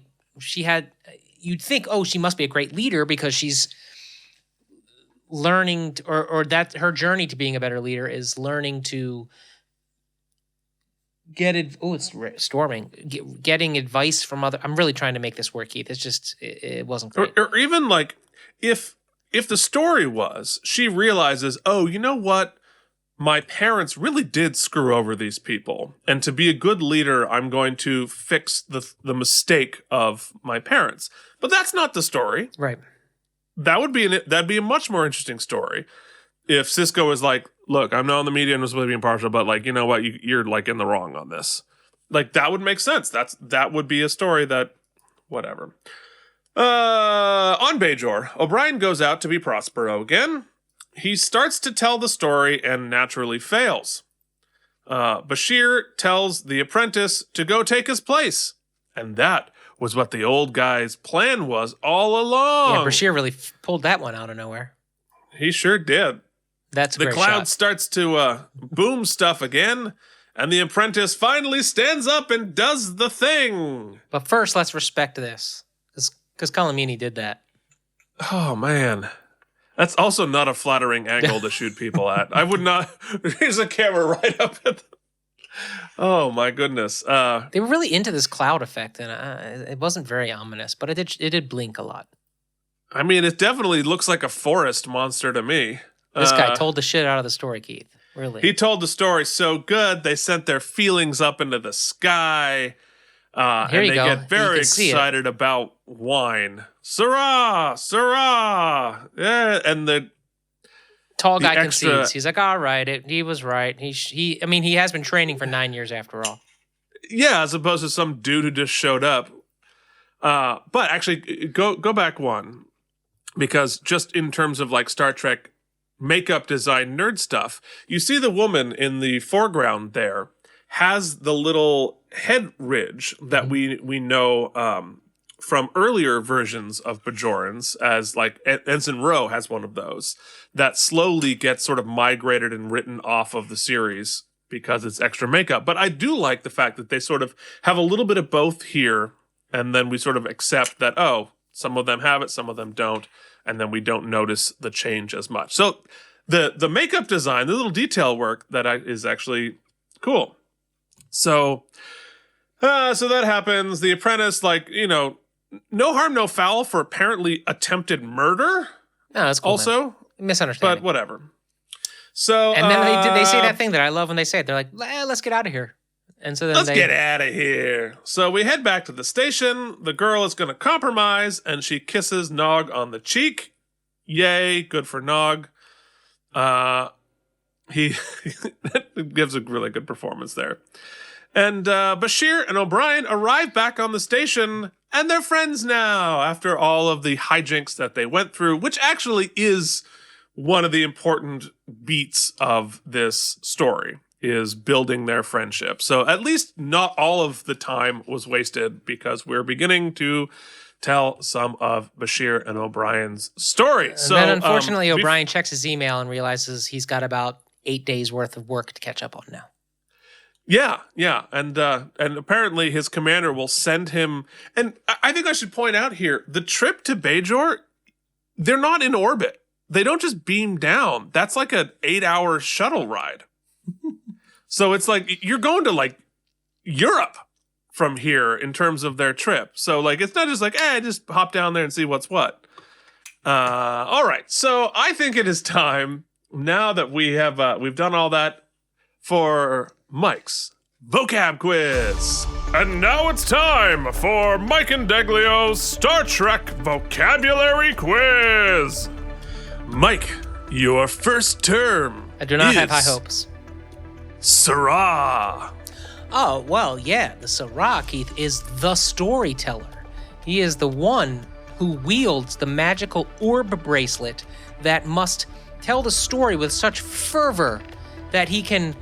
you'd think, oh, she must be a great leader because she's learning or that her journey to being a better leader is learning to it's storming. Getting advice from other. I'm really trying to make this work, Keith. It's just it wasn't great. Or even like if the story was she realizes, oh, you know what, my parents really did screw over these people, and to be a good leader, I'm going to fix the mistake of my parents. But that's not the story, right? That'd be a much more interesting story if Cisco is like, look, I'm not on the media and I'm supposed to be impartial, but, like, you know what, you're like in the wrong on this. Like, that would make sense. That would be a story that, whatever. On Bajor, O'Brien goes out to be Prospero again. He starts to tell the story and naturally fails. Bashir tells the apprentice to go take his place, and that was what the old guy's plan was all along. Yeah, Bashir really pulled that one out of nowhere. He sure did. That's the cloud starts to boom stuff again, and the apprentice finally stands up and does the thing. But first, let's respect this, because Colomini did that. Oh, man. That's also not a flattering angle to shoot people at. I would not. Here's a camera right up at them. Oh, my goodness. They were really into this cloud effect, and it wasn't very ominous, but it did blink a lot. I mean, it definitely looks like a forest monster to me. This guy told the shit out of the story, Keith. Really. He told the story so good, they sent their feelings up into the sky. And they get very excited about wine. Syrah! Syrah! Yeah, and the tall guy concedes. He's like, all right, he was right. He has been training for 9 years after all. Yeah, as opposed to some dude who just showed up. But actually, go back one. Because just in terms of, like, Star Trek makeup design nerd stuff, you see the woman in the foreground there. has the little head ridge that we know from earlier versions of Bajorans, as like Ensign Ro has one of those, that slowly gets sort of migrated and written off of the series because it's extra makeup. But I do like the fact that they sort of have a little bit of both here, and then we sort of accept that, oh, some of them have it, some of them don't, and then we don't notice the change as much. So the makeup design, the little detail work is actually cool. So that happens. The apprentice, no harm, no foul for apparently attempted murder. No, that's cool. Also, man. Misunderstanding. But whatever. So and then they say that thing that I love when they say it. They're like, "Let's get out of here." And so then let's get out of here. So we head back to the station. The girl is going to compromise, and she kisses Nog on the cheek. Yay, good for Nog. He gives a really good performance there. And Bashir and O'Brien arrive back on the station, and they're friends now after all of the hijinks that they went through, which actually is one of the important beats of this story, is building their friendship. So at least not all of the time was wasted, because we're beginning to tell some of Bashir and O'Brien's stories. And then unfortunately, O'Brien checks his email and realizes he's got about 8 days worth of work to catch up on now. Yeah, and apparently his commander will send him. And I think I should point out here, the trip to Bajor, they're not in orbit. They don't just beam down. That's like an 8-hour shuttle ride. So it's like you're going to like Europe from here in terms of their trip. So like it's not just like, just hop down there and see what's what. All right, so I think it is time now that we've done all that for Mike's Vocab Quiz. And now it's time for Mike and Deglio's Star Trek Vocabulary Quiz. Mike, your first term I do not have high hopes. Syrah. Oh, well, yeah, the Syrah, Keith, is the storyteller. He is the one who wields the magical orb bracelet that must tell the story with such fervor that he can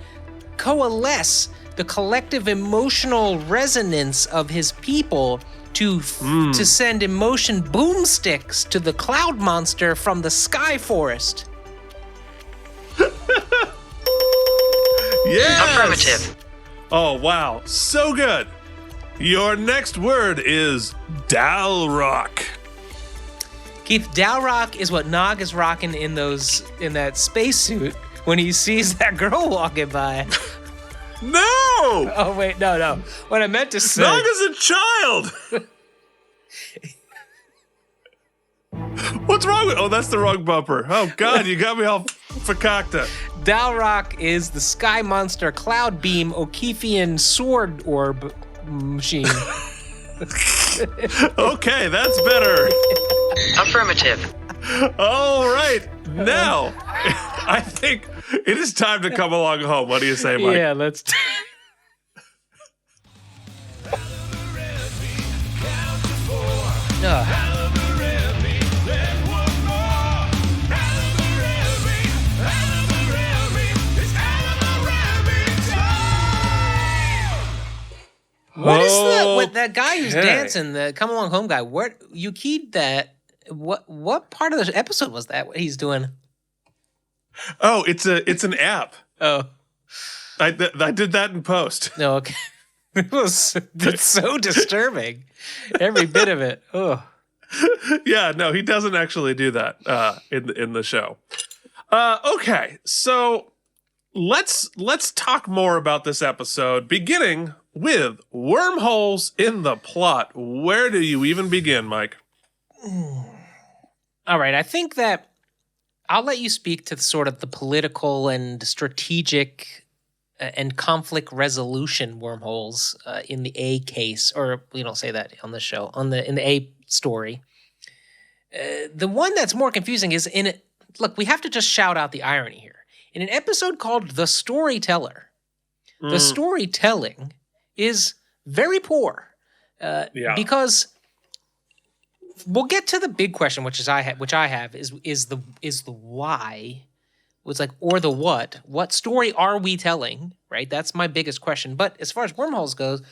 coalesce the collective emotional resonance of his people to send emotion boomsticks to the cloud monster from the sky forest. Yes! Affirmative. Oh, wow. So good. Your next word is Dalrock. Keith, Dalrock is what Nog is rocking in that spacesuit when he sees that girl walking by. No! Oh, wait, no. What I meant to say... Nog is a child! What's wrong with... Oh, that's the wrong bumper. Oh, God, you got me all fakakta. Dalrock is the sky monster cloud beam O'Keefean sword orb machine. Okay, that's better. Affirmative. All right, now I think it is time to come along home. What do you say, Mike? Yeah, let's... What is that? What that guy who's dancing, the Come Along Home guy? What you keyed that? What part of the episode was that? What he's doing? Oh, it's an app. Oh, I did that in post. no, okay. It's so disturbing. Every bit of it. Oh, yeah. No, he doesn't actually do that in the show. Okay, so let's talk more about this episode, beginning with wormholes in the plot. Where do you even begin, Mike? All right, I think that I'll let you speak to sort of the political and strategic and conflict resolution wormholes in the A case, or we don't say that on the show, in the A story. The one that's more confusing is look, we have to just shout out the irony here. In an episode called The Storyteller, the storytelling is very poor. Because we'll get to the big question, which I have is the why. It's like, or the what? What story are we telling? right? That's my biggest question. But as far as wormholes goes,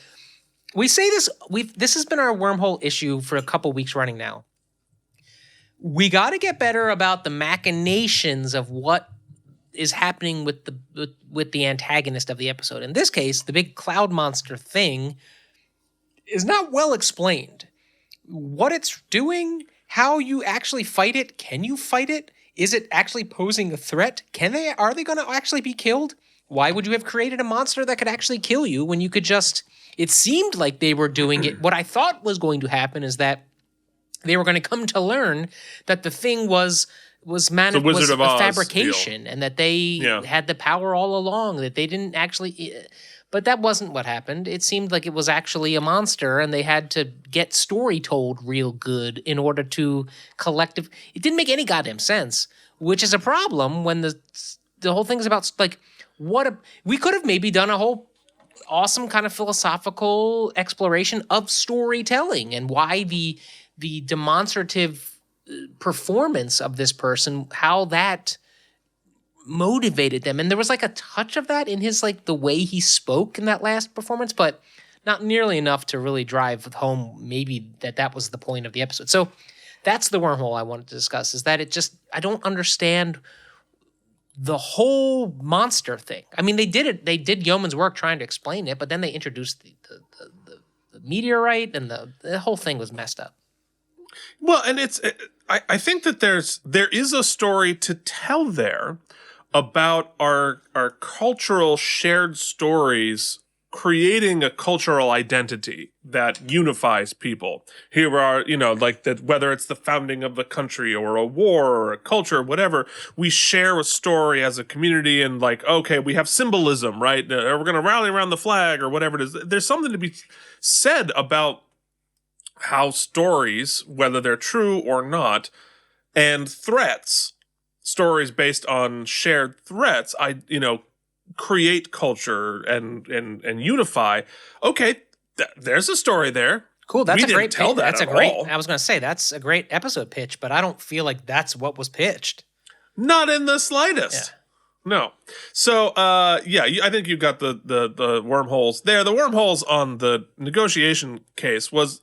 we say this, this has been our wormhole issue for a couple weeks running now. We got to get better about the machinations of what is happening with the antagonist of the episode. In this case, the big cloud monster thing is not well explained. What it's doing, how you actually fight it, can you fight it? Is it actually posing a threat? Are they going to actually be killed? Why would you have created a monster that could actually kill you when you could just... It seemed like they were doing it. What I thought was going to happen is that they were going to come to learn that the thing was a fabrication deal. And that they had the power all along, that they didn't actually... But that wasn't what happened. It seemed like it was actually a monster and they had to get story told real good in order to collective... It didn't make any goddamn sense, which is a problem when the whole thing's about, like, we could have maybe done a whole awesome kind of philosophical exploration of storytelling and why the demonstrative performance of this person, how that motivated them. And there was like a touch of that in his, like, the way he spoke in that last performance, but not nearly enough to really drive home maybe that was the point of the episode. So that's the wormhole I wanted to discuss, is that I don't understand the whole monster thing. I mean, they did yeoman's work trying to explain it, but then they introduced the meteorite and the whole thing was messed up. Well, and I think that there is a story to tell there about our cultural shared stories creating a cultural identity that unifies people. Here are, like that, whether it's the founding of the country or a war or a culture, whatever, we share a story as a community and, like, okay, we have symbolism, right? We're going to rally around the flag or whatever it is. There's something to be said about how stories, whether they're true or not, and stories based on shared threats, create culture and unify. Okay, there's a story there. Cool, that's a great pitch. All. I was going to say that's a great episode pitch, but I don't feel like that's what was pitched. Not in the slightest. Yeah. No. So, I think you got the wormholes there. The wormholes on the negotiation case was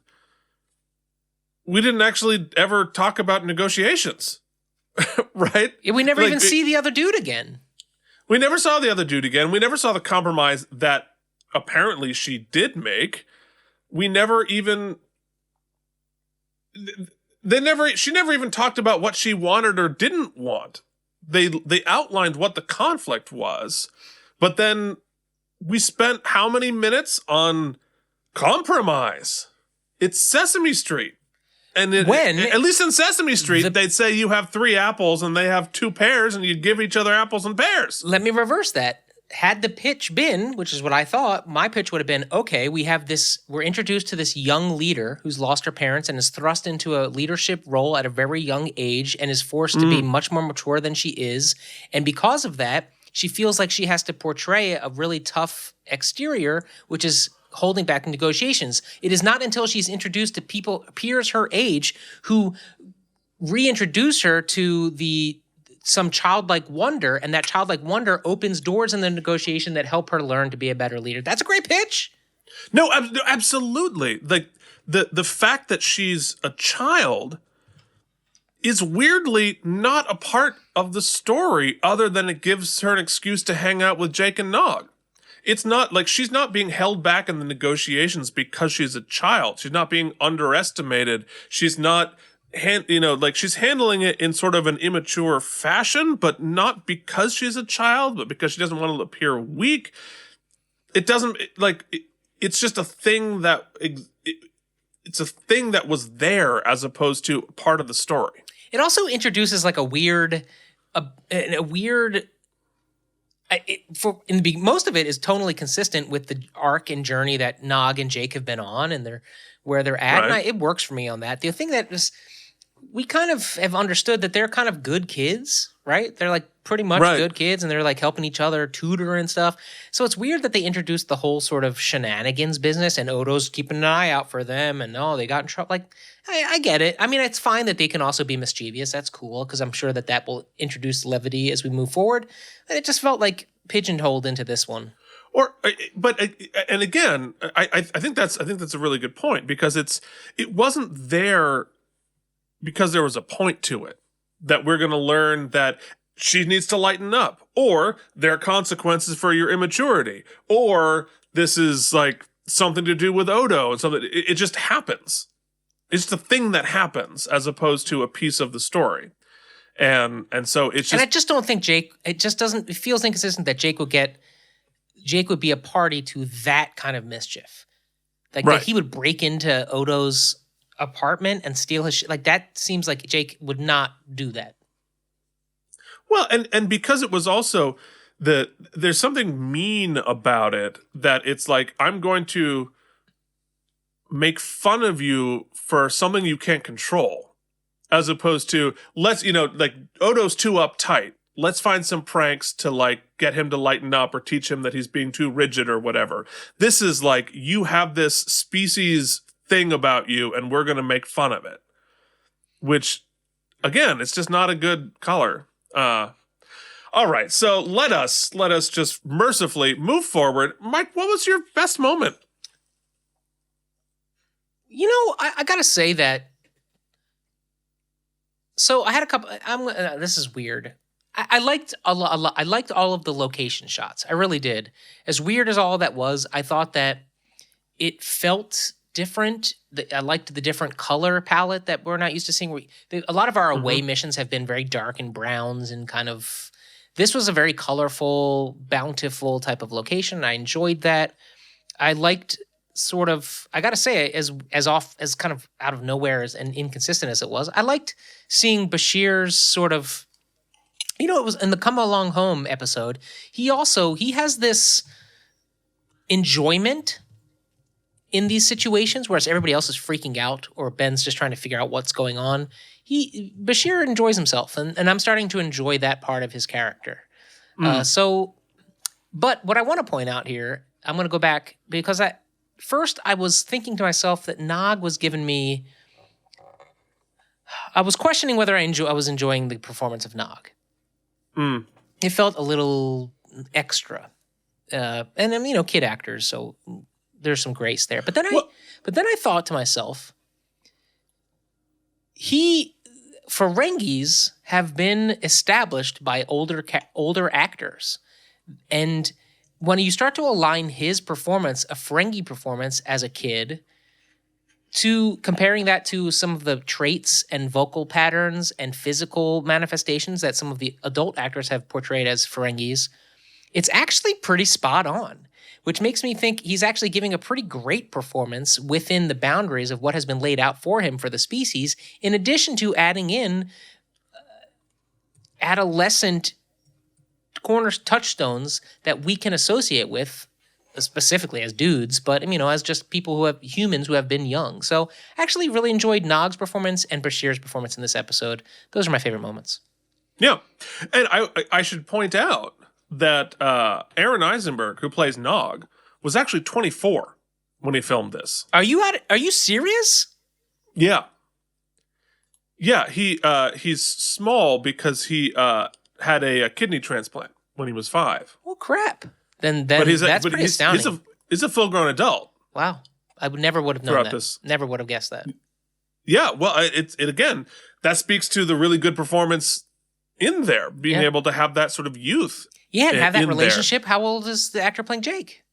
we didn't actually ever talk about negotiations, right? We never even see the other dude again. We never saw the other dude again. We never saw the compromise that apparently she did make. We never even... She never even talked about what she wanted or didn't want. They outlined what the conflict was, but then we spent how many minutes on compromise? It's Sesame Street. And at least in Sesame Street, they'd say you have 3 apples and they have 2 pears and you'd give each other apples and pears. Let me reverse that. Had the pitch been, which is what I thought, my pitch would have been, okay, we're introduced to this young leader who's lost her parents and is thrust into a leadership role at a very young age and is forced to be much more mature than she is. And because of that, she feels like she has to portray a really tough exterior, which is holding back negotiations. It is not until she's introduced to peers her age who reintroduce her to some childlike wonder, and that childlike wonder opens doors in the negotiation that help her learn to be a better leader. That's a great pitch. No, absolutely. Like the fact that she's a child is weirdly not a part of the story, other than it gives her an excuse to hang out with Jake and Nog. It's not like she's not being held back in the negotiations because she's a child. She's not being underestimated. She's not, she's handling it in sort of an immature fashion, but not because she's a child, but because she doesn't want to appear weak. It doesn't, it's just a thing that, it's a thing that was there as opposed to part of the story. It also introduces like a weird, most of it is tonally consistent with the arc and journey that Nog and Jake have been on, and where they're at. Right. And it works for me on that. The thing that is, we kind of have understood that they're kind of good kids, right? They're like pretty much good kids, and they're like helping each other tutor and stuff. So it's weird that they introduced the whole sort of shenanigans business, and Odo's keeping an eye out for them, and they got in trouble. Like, I get it. I mean, it's fine that they can also be mischievous. That's cool, because I'm sure that will introduce levity as we move forward. And it just felt like pigeonholed into this one. And again, I think that's a really good point, because it wasn't there because there was a point to it, that we're going to learn that she needs to lighten up, or there are consequences for your immaturity, or this is like something to do with Odo and something. It just happens. It's the thing that happens, as opposed to a piece of the story. And so it's just. And I just don't think Jake. It just doesn't. It feels inconsistent that Jake would be a party to that kind of mischief. Like Right. that he would break into Odo's apartment and steal his shit. Like that seems like Jake would not do that. Well, and because it was also there's something mean about it, that it's like, I'm going to make fun of you for something you can't control, as opposed to, let's, like, Odo's too uptight. Let's find some pranks to, like, get him to lighten up or teach him that he's being too rigid or whatever. This is like, you have this species thing about you and we're going to make fun of it. Which, again, it's just not a good color. All right, so let us just mercifully move forward. Mike, what was your best moment? I gotta say that. So I had a couple. This is weird. I liked a lot. I liked all of the location shots. I really did. As weird as all that was, I thought that it felt different. I liked the different color palette that we're not used to seeing. A lot of our away missions have been very dark and browns and kind of. This was a very colorful, bountiful type of location. I enjoyed that. I liked sort of. I gotta say, as kind of out of nowhere and inconsistent as it was, I liked seeing Bashir's sort of. It was in the Come Along Home episode. He has this enjoyment in these situations, whereas everybody else is freaking out or Ben's just trying to figure out what's going on. Bashir enjoys himself, and I'm starting to enjoy that part of his character. But what I want to point out here, I'm going to go back because I was thinking to myself that Nog was giving me. I was questioning whether I was enjoying the performance of Nog. It felt a little extra, and I'm kid actors, so there's some grace there. But then I thought to myself, Ferengis have been established by older actors, and when you start to align his performance, a Ferengi performance as a kid, to comparing that to some of the traits and vocal patterns and physical manifestations that some of the adult actors have portrayed as Ferengis, it's actually pretty spot on, which makes me think he's actually giving a pretty great performance within the boundaries of what has been laid out for him for the species, in addition to adding in adolescent touchstones that we can associate with, specifically as dudes, but as just humans who have been young. So I actually really enjoyed Nog's performance and Bashir's performance in this episode. Those are my favorite moments. Yeah, and I should point out that Aaron Eisenberg, who plays Nog, was actually 24 when he filmed this. Are you serious? Yeah. Yeah, he's small because he had a kidney transplant when he was 5. Oh crap! Then that's pretty astounding. He's a full-grown adult. Wow, I never would have known that. This. Never would have guessed that. Yeah, well, it again, that speaks to the really good performance in there, being able to have that sort of youth. Yeah, and have that relationship. There. How old is the actor playing Jake?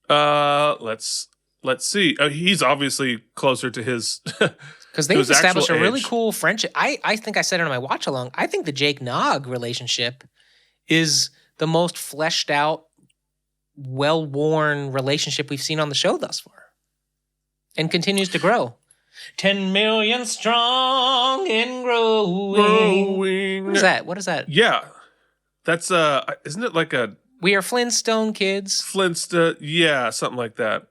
Let's see. He's obviously closer to his because they've established a really cool friendship. I think I said it on my watch along. I think the Jake Nog relationship is the most fleshed out, well-worn relationship we've seen on the show thus far, and continues to grow. 10 million strong and growing. What is that? Yeah. That's isn't it like a We Are Flintstone Kids? Flintstone, yeah, something like that.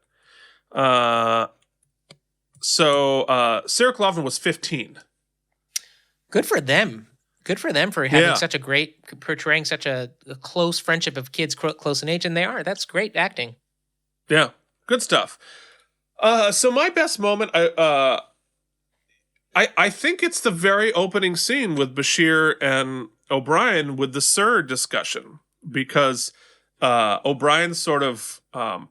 So Sarah Cloughlin was 15. Good for them. Good for them for having portraying such a close friendship of kids close in age, and they are. That's great acting. Yeah, good stuff. So my best moment, I think it's the very opening scene with Bashir and O'Brien with the Sir discussion, because O'Brien's sort of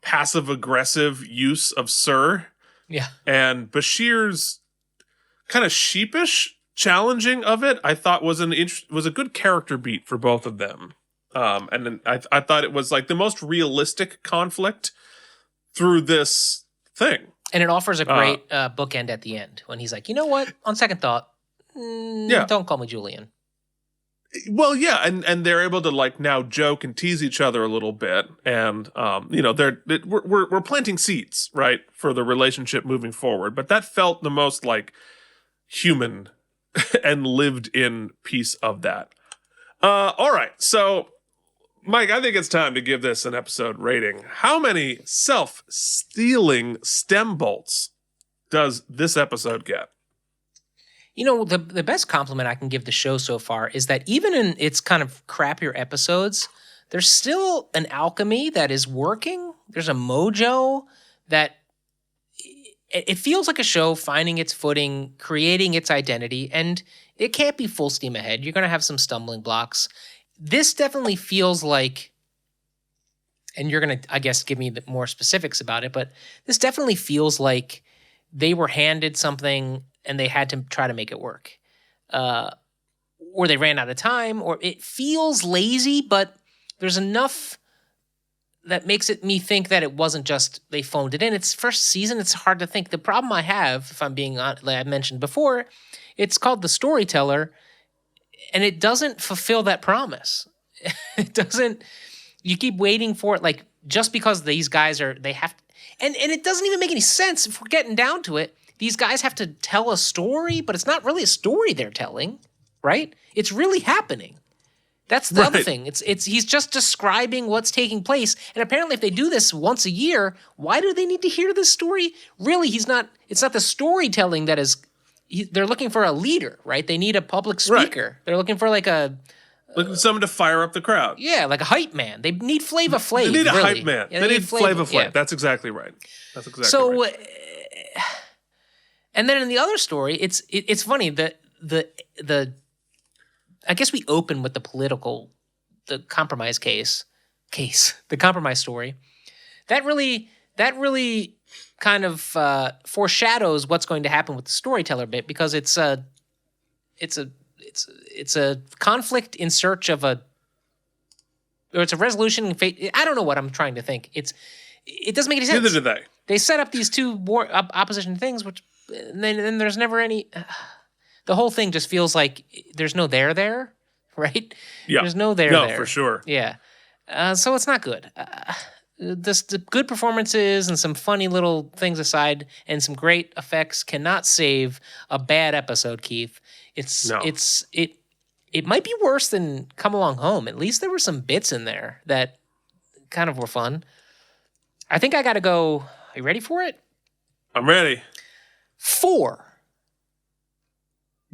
passive aggressive use of "sir," Yeah. and Bashir's kind of sheepish challenging of it, I thought was a good character beat for both of them. And then I thought it was like the most realistic conflict through this thing. And it offers a great bookend at the end when he's like, you know what? On second thought, don't call me Julian. Well, yeah, and they're able to like now joke and tease each other a little bit, and we're planting seeds, right, for the relationship moving forward. But that felt the most like human and lived in piece of that. All right, so Mike, I think it's time to give this an episode rating. How many self-stealing stem bolts does this episode get? You know, the best compliment I can give the show so far is that even in its kind of crappier episodes, there's still an alchemy that is working. There's a mojo that it feels like a show finding its footing, creating its identity, and it can't be full steam ahead. You're going to have some stumbling blocks. This definitely feels like, and you're going to, I guess, give me a bit more specifics about it, but this definitely feels like they were handed something and they had to try to make it work. Or they ran out of time, or it feels lazy, but there's enough that makes me think that it wasn't just they phoned it in. It's first season, it's hard to think. The problem I have, if I'm being honest, like I mentioned before, it's called The Storyteller, and it doesn't fulfill that promise. It doesn't, you keep waiting for it, like, just because these guys they have, and it doesn't even make any sense if we're getting down to it. These guys have to tell a story, but it's not really a story they're telling, right? It's really happening. That's the other thing. He's just describing what's taking place. And apparently if they do this once a year, why do they need to hear this story? Really, it's not the storytelling that is, they're looking for a leader, right? They need a public speaker. Right. They're looking for looking for someone to fire up the crowd. Yeah, like a hype man. They need Flava Flav. They need a really. hype man. Yeah, they need Flava Flav. Yeah. That's exactly right. Right. And then in the other story, it's funny that the I guess we open with the compromise the compromise story. That really kind of foreshadows what's going to happen with the storyteller bit, because it's a conflict in search of it's a resolution in fate. I don't know what I'm trying to think. It doesn't make any sense. Neither do they. They set up these two opposition things, which then there's never any. The whole thing just feels like there's no there, right? Yeah, there's no there. No, for sure. Yeah, so it's not good. The good performances and some funny little things aside, and some great effects cannot save a bad episode, Keith. It might be worse than Come Along Home. At least there were some bits in there that kind of were fun. I think I got to go. Are you ready for it? I'm ready. 4.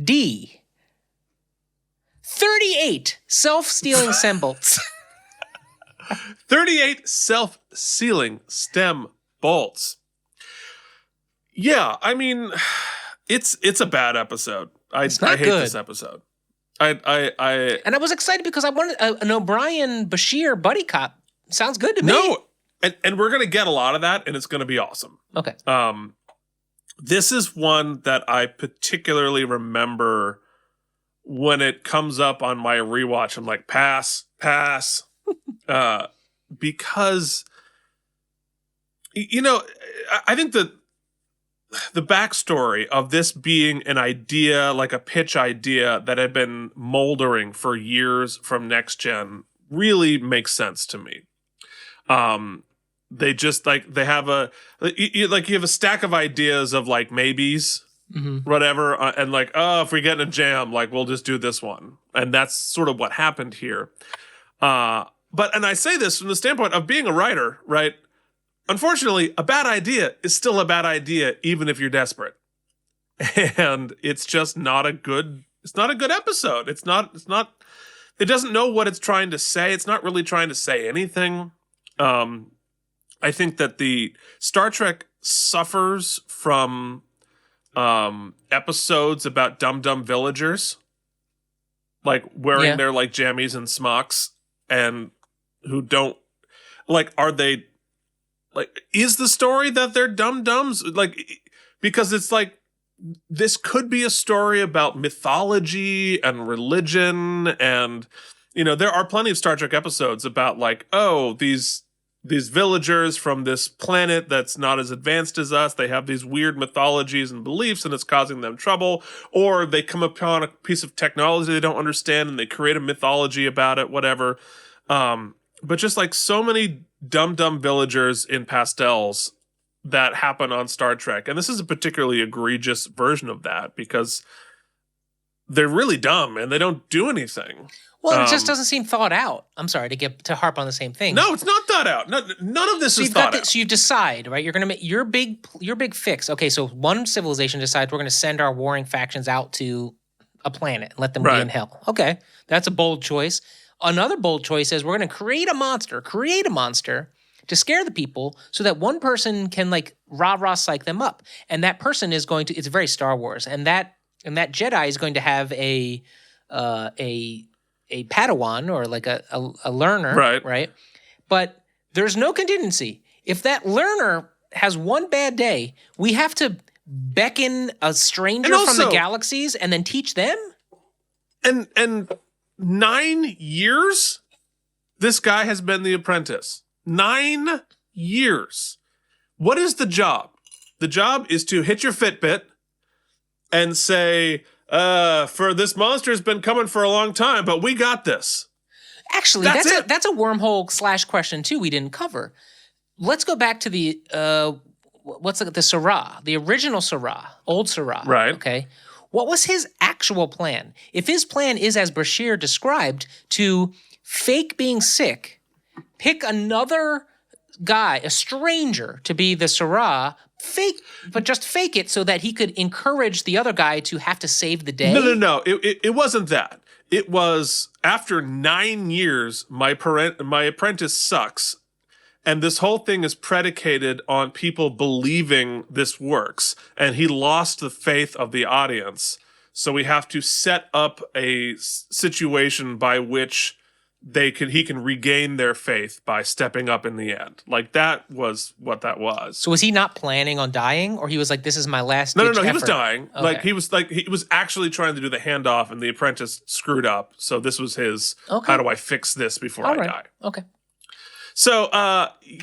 D. 38 self-stealing stem bolts. 38 self-sealing stem bolts. Yeah, I mean, it's a bad episode. I hate this episode. And I was excited because I wanted an O'Brien Bashir buddy cop. Sounds good to me. No, and we're gonna get a lot of that, and it's gonna be awesome. Okay. This is one that I particularly remember when it comes up on my rewatch. I'm like, pass. Because, I think the backstory of this being an idea, like a pitch idea that had been moldering for years from Next Gen, really makes sense to me. They just they have you have a stack of ideas of like maybes, whatever, and if we get in a jam, we'll just do this one, and that's sort of what happened here. And I say this from the standpoint of being a writer, right? Unfortunately, a bad idea is still a bad idea, even if you're desperate, and it's just not a good. It's not a good episode. It's not. It doesn't know what it's trying to say. It's not really trying to say anything. I think that the Star Trek suffers from episodes about dumb villagers, wearing their jammies and smocks, and who don't. like, are they, like, is the story that they're dum-dums? Like, because it's like, this could be a story about mythology and religion, and, you know, there are plenty of Star Trek episodes about, like, oh, these villagers from this planet that's not as advanced as us, they have these weird mythologies and beliefs, and it's causing them trouble. Or they come upon a piece of technology they don't understand, and they create a mythology about it, whatever. But just, like, so many dumb villagers in pastels that happen on Star Trek. And this is a particularly egregious version of that, because they're really dumb and they don't do anything. Well, it just doesn't seem thought out. I'm sorry to harp on the same thing. No, it's not thought out. No, none of this is thought out. So you decide, right? You're going to make your big fix. Okay, so one civilization decides we're going to send our warring factions out to a planet and let them be in hell. Okay, that's a bold choice. Another bold choice is we're going to create a monster to scare the people so that one person can, like, rah-rah psych them up. And that person is going to, it's very Star Wars, and that Jedi is going to have a Padawan, or like a learner, right? But there's no contingency. If that learner has one bad day, we have to beckon a stranger from the galaxies and then teach them? And 9 years this guy has been the apprentice. 9 years. What is the job? The job is to hit your Fitbit and say, for this monster's been coming for a long time, but we got this. Actually, that's a wormhole / question too we didn't cover. Let's go back to the the Syrah, the original Syrah, old Syrah. Right. Okay. What was his actual plan? If his plan is as Bashir described, to fake being sick, pick another guy, a stranger, to be the Syrah, just fake it so that he could encourage the other guy to have to save the day. No. It wasn't that. It was, after 9 years, my apprentice sucks. And this whole thing is predicated on people believing this works. And he lost the faith of the audience. So we have to set up a situation by which he can regain their faith by stepping up in the end. Like, that was what that was. So was he not planning on dying, or he was like, this is my last ditch No, effort? he was dying. Okay. He was actually trying to do the handoff, and the apprentice screwed up. So this was his, how do I fix this before I die? Okay. So,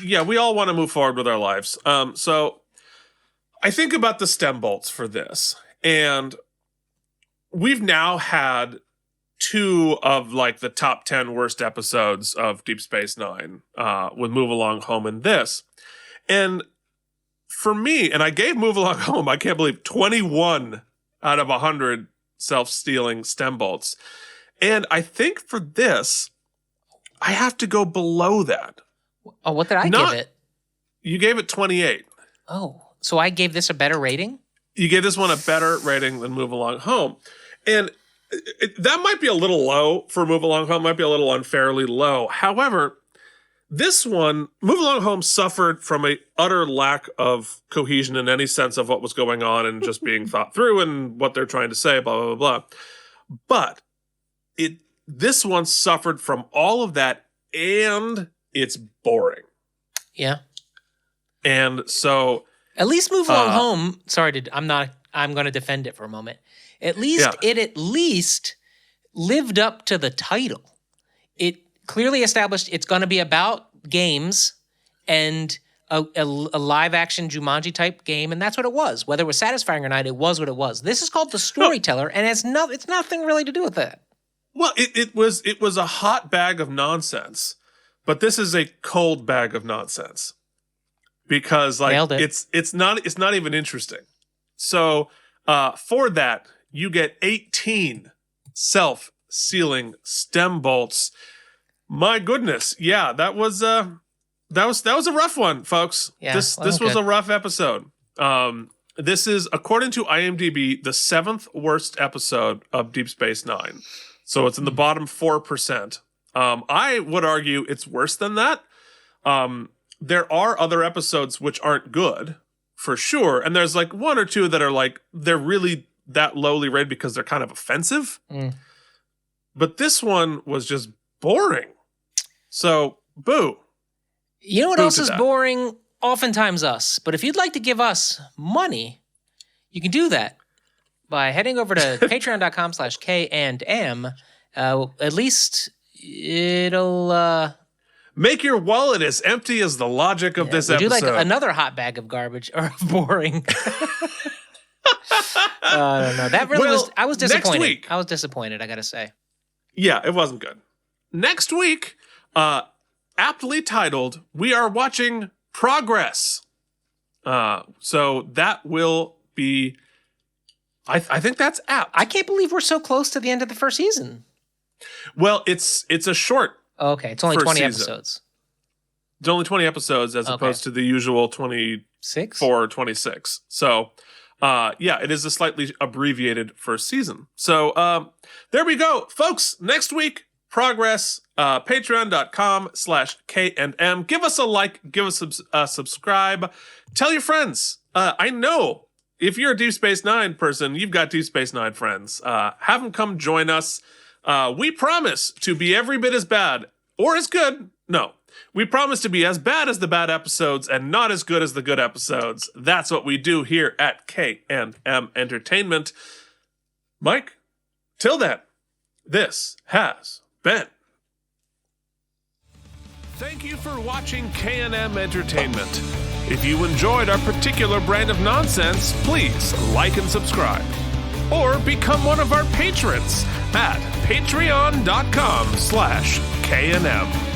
we all want to move forward with our lives. So I think about the stem bolts for this, and we've now had 2 of, like, the top 10 worst episodes of Deep Space Nine, with Move Along Home and this. And for me, and I gave Move Along Home, I can't believe, 21 out of 100 self-stealing stem bolts. And I think for this, I have to go below that. Oh, what did I give it? You gave it 28. Oh, so I gave this a better rating? You gave this one a better rating than Move Along Home. And that might be a little low for Move Along Home, might be a little unfairly low. However, this one, Move Along Home, suffered from a utter lack of cohesion in any sense of what was going on and just being thought through and what they're trying to say, blah, blah, blah, blah. But this one suffered from all of that, and it's boring. Yeah. And so, at least Move Along Home, I'm going to defend it for a moment. At least it lived up to the title. It clearly established it's going to be about games and a live action Jumanji type game, and that's what it was. Whether it was satisfying or not, it was what it was. This is called The Storyteller, and it's nothing really to do with that. Well, it was a hot bag of nonsense, but this is a cold bag of nonsense, because, like, it's not even interesting. So for that, you get 18 self-sealing stem bolts. My goodness, yeah, that was a rough one, folks. Yeah, this was a rough episode. This is, according to IMDb, the 7th worst episode of Deep Space Nine. So it's in the bottom 4%. I would argue it's worse than that. There are other episodes which aren't good, for sure. And there's, like, 1 or 2 that are, like, they're really that lowly rated because they're kind of offensive. But this one was just boring. So, boo. You know what Who else did is that? boring? Oftentimes us. But if you'd like to give us money, you can do that by heading over to patreon.com/K&M. At least it'll... Make your wallet as empty as the logic of this would you episode. like another hot bag of garbage or boring? I don't know. That really was... I was next disappointed. week- I was disappointed, I gotta say. Yeah, it wasn't good. Next week, aptly titled, we are watching Progress. So that will be... I think that's apt. I can't believe we're so close to the end of the first season. Well, it's a short. Oh, okay, it's only First 20 season. episodes. It's only 20 episodes as opposed to the usual 24 6? or 26. So, yeah, it is a slightly abbreviated first season. So, there we go. Folks, next week, Progress, patreon.com/K&M. Give us a like, give us a subscribe. Tell your friends. I know if you're a Deep Space Nine person, you've got Deep Space Nine friends. Have them come join us. We promise to be every bit as bad or as good. No, we promise to be as bad as the bad episodes and not as good as the good episodes. That's what we do here at K&M Entertainment. Mike, till then, this has been. Thank you for watching K&M Entertainment. If you enjoyed our particular brand of nonsense, please like and subscribe. Or become one of our patrons at patreon.com/K&M.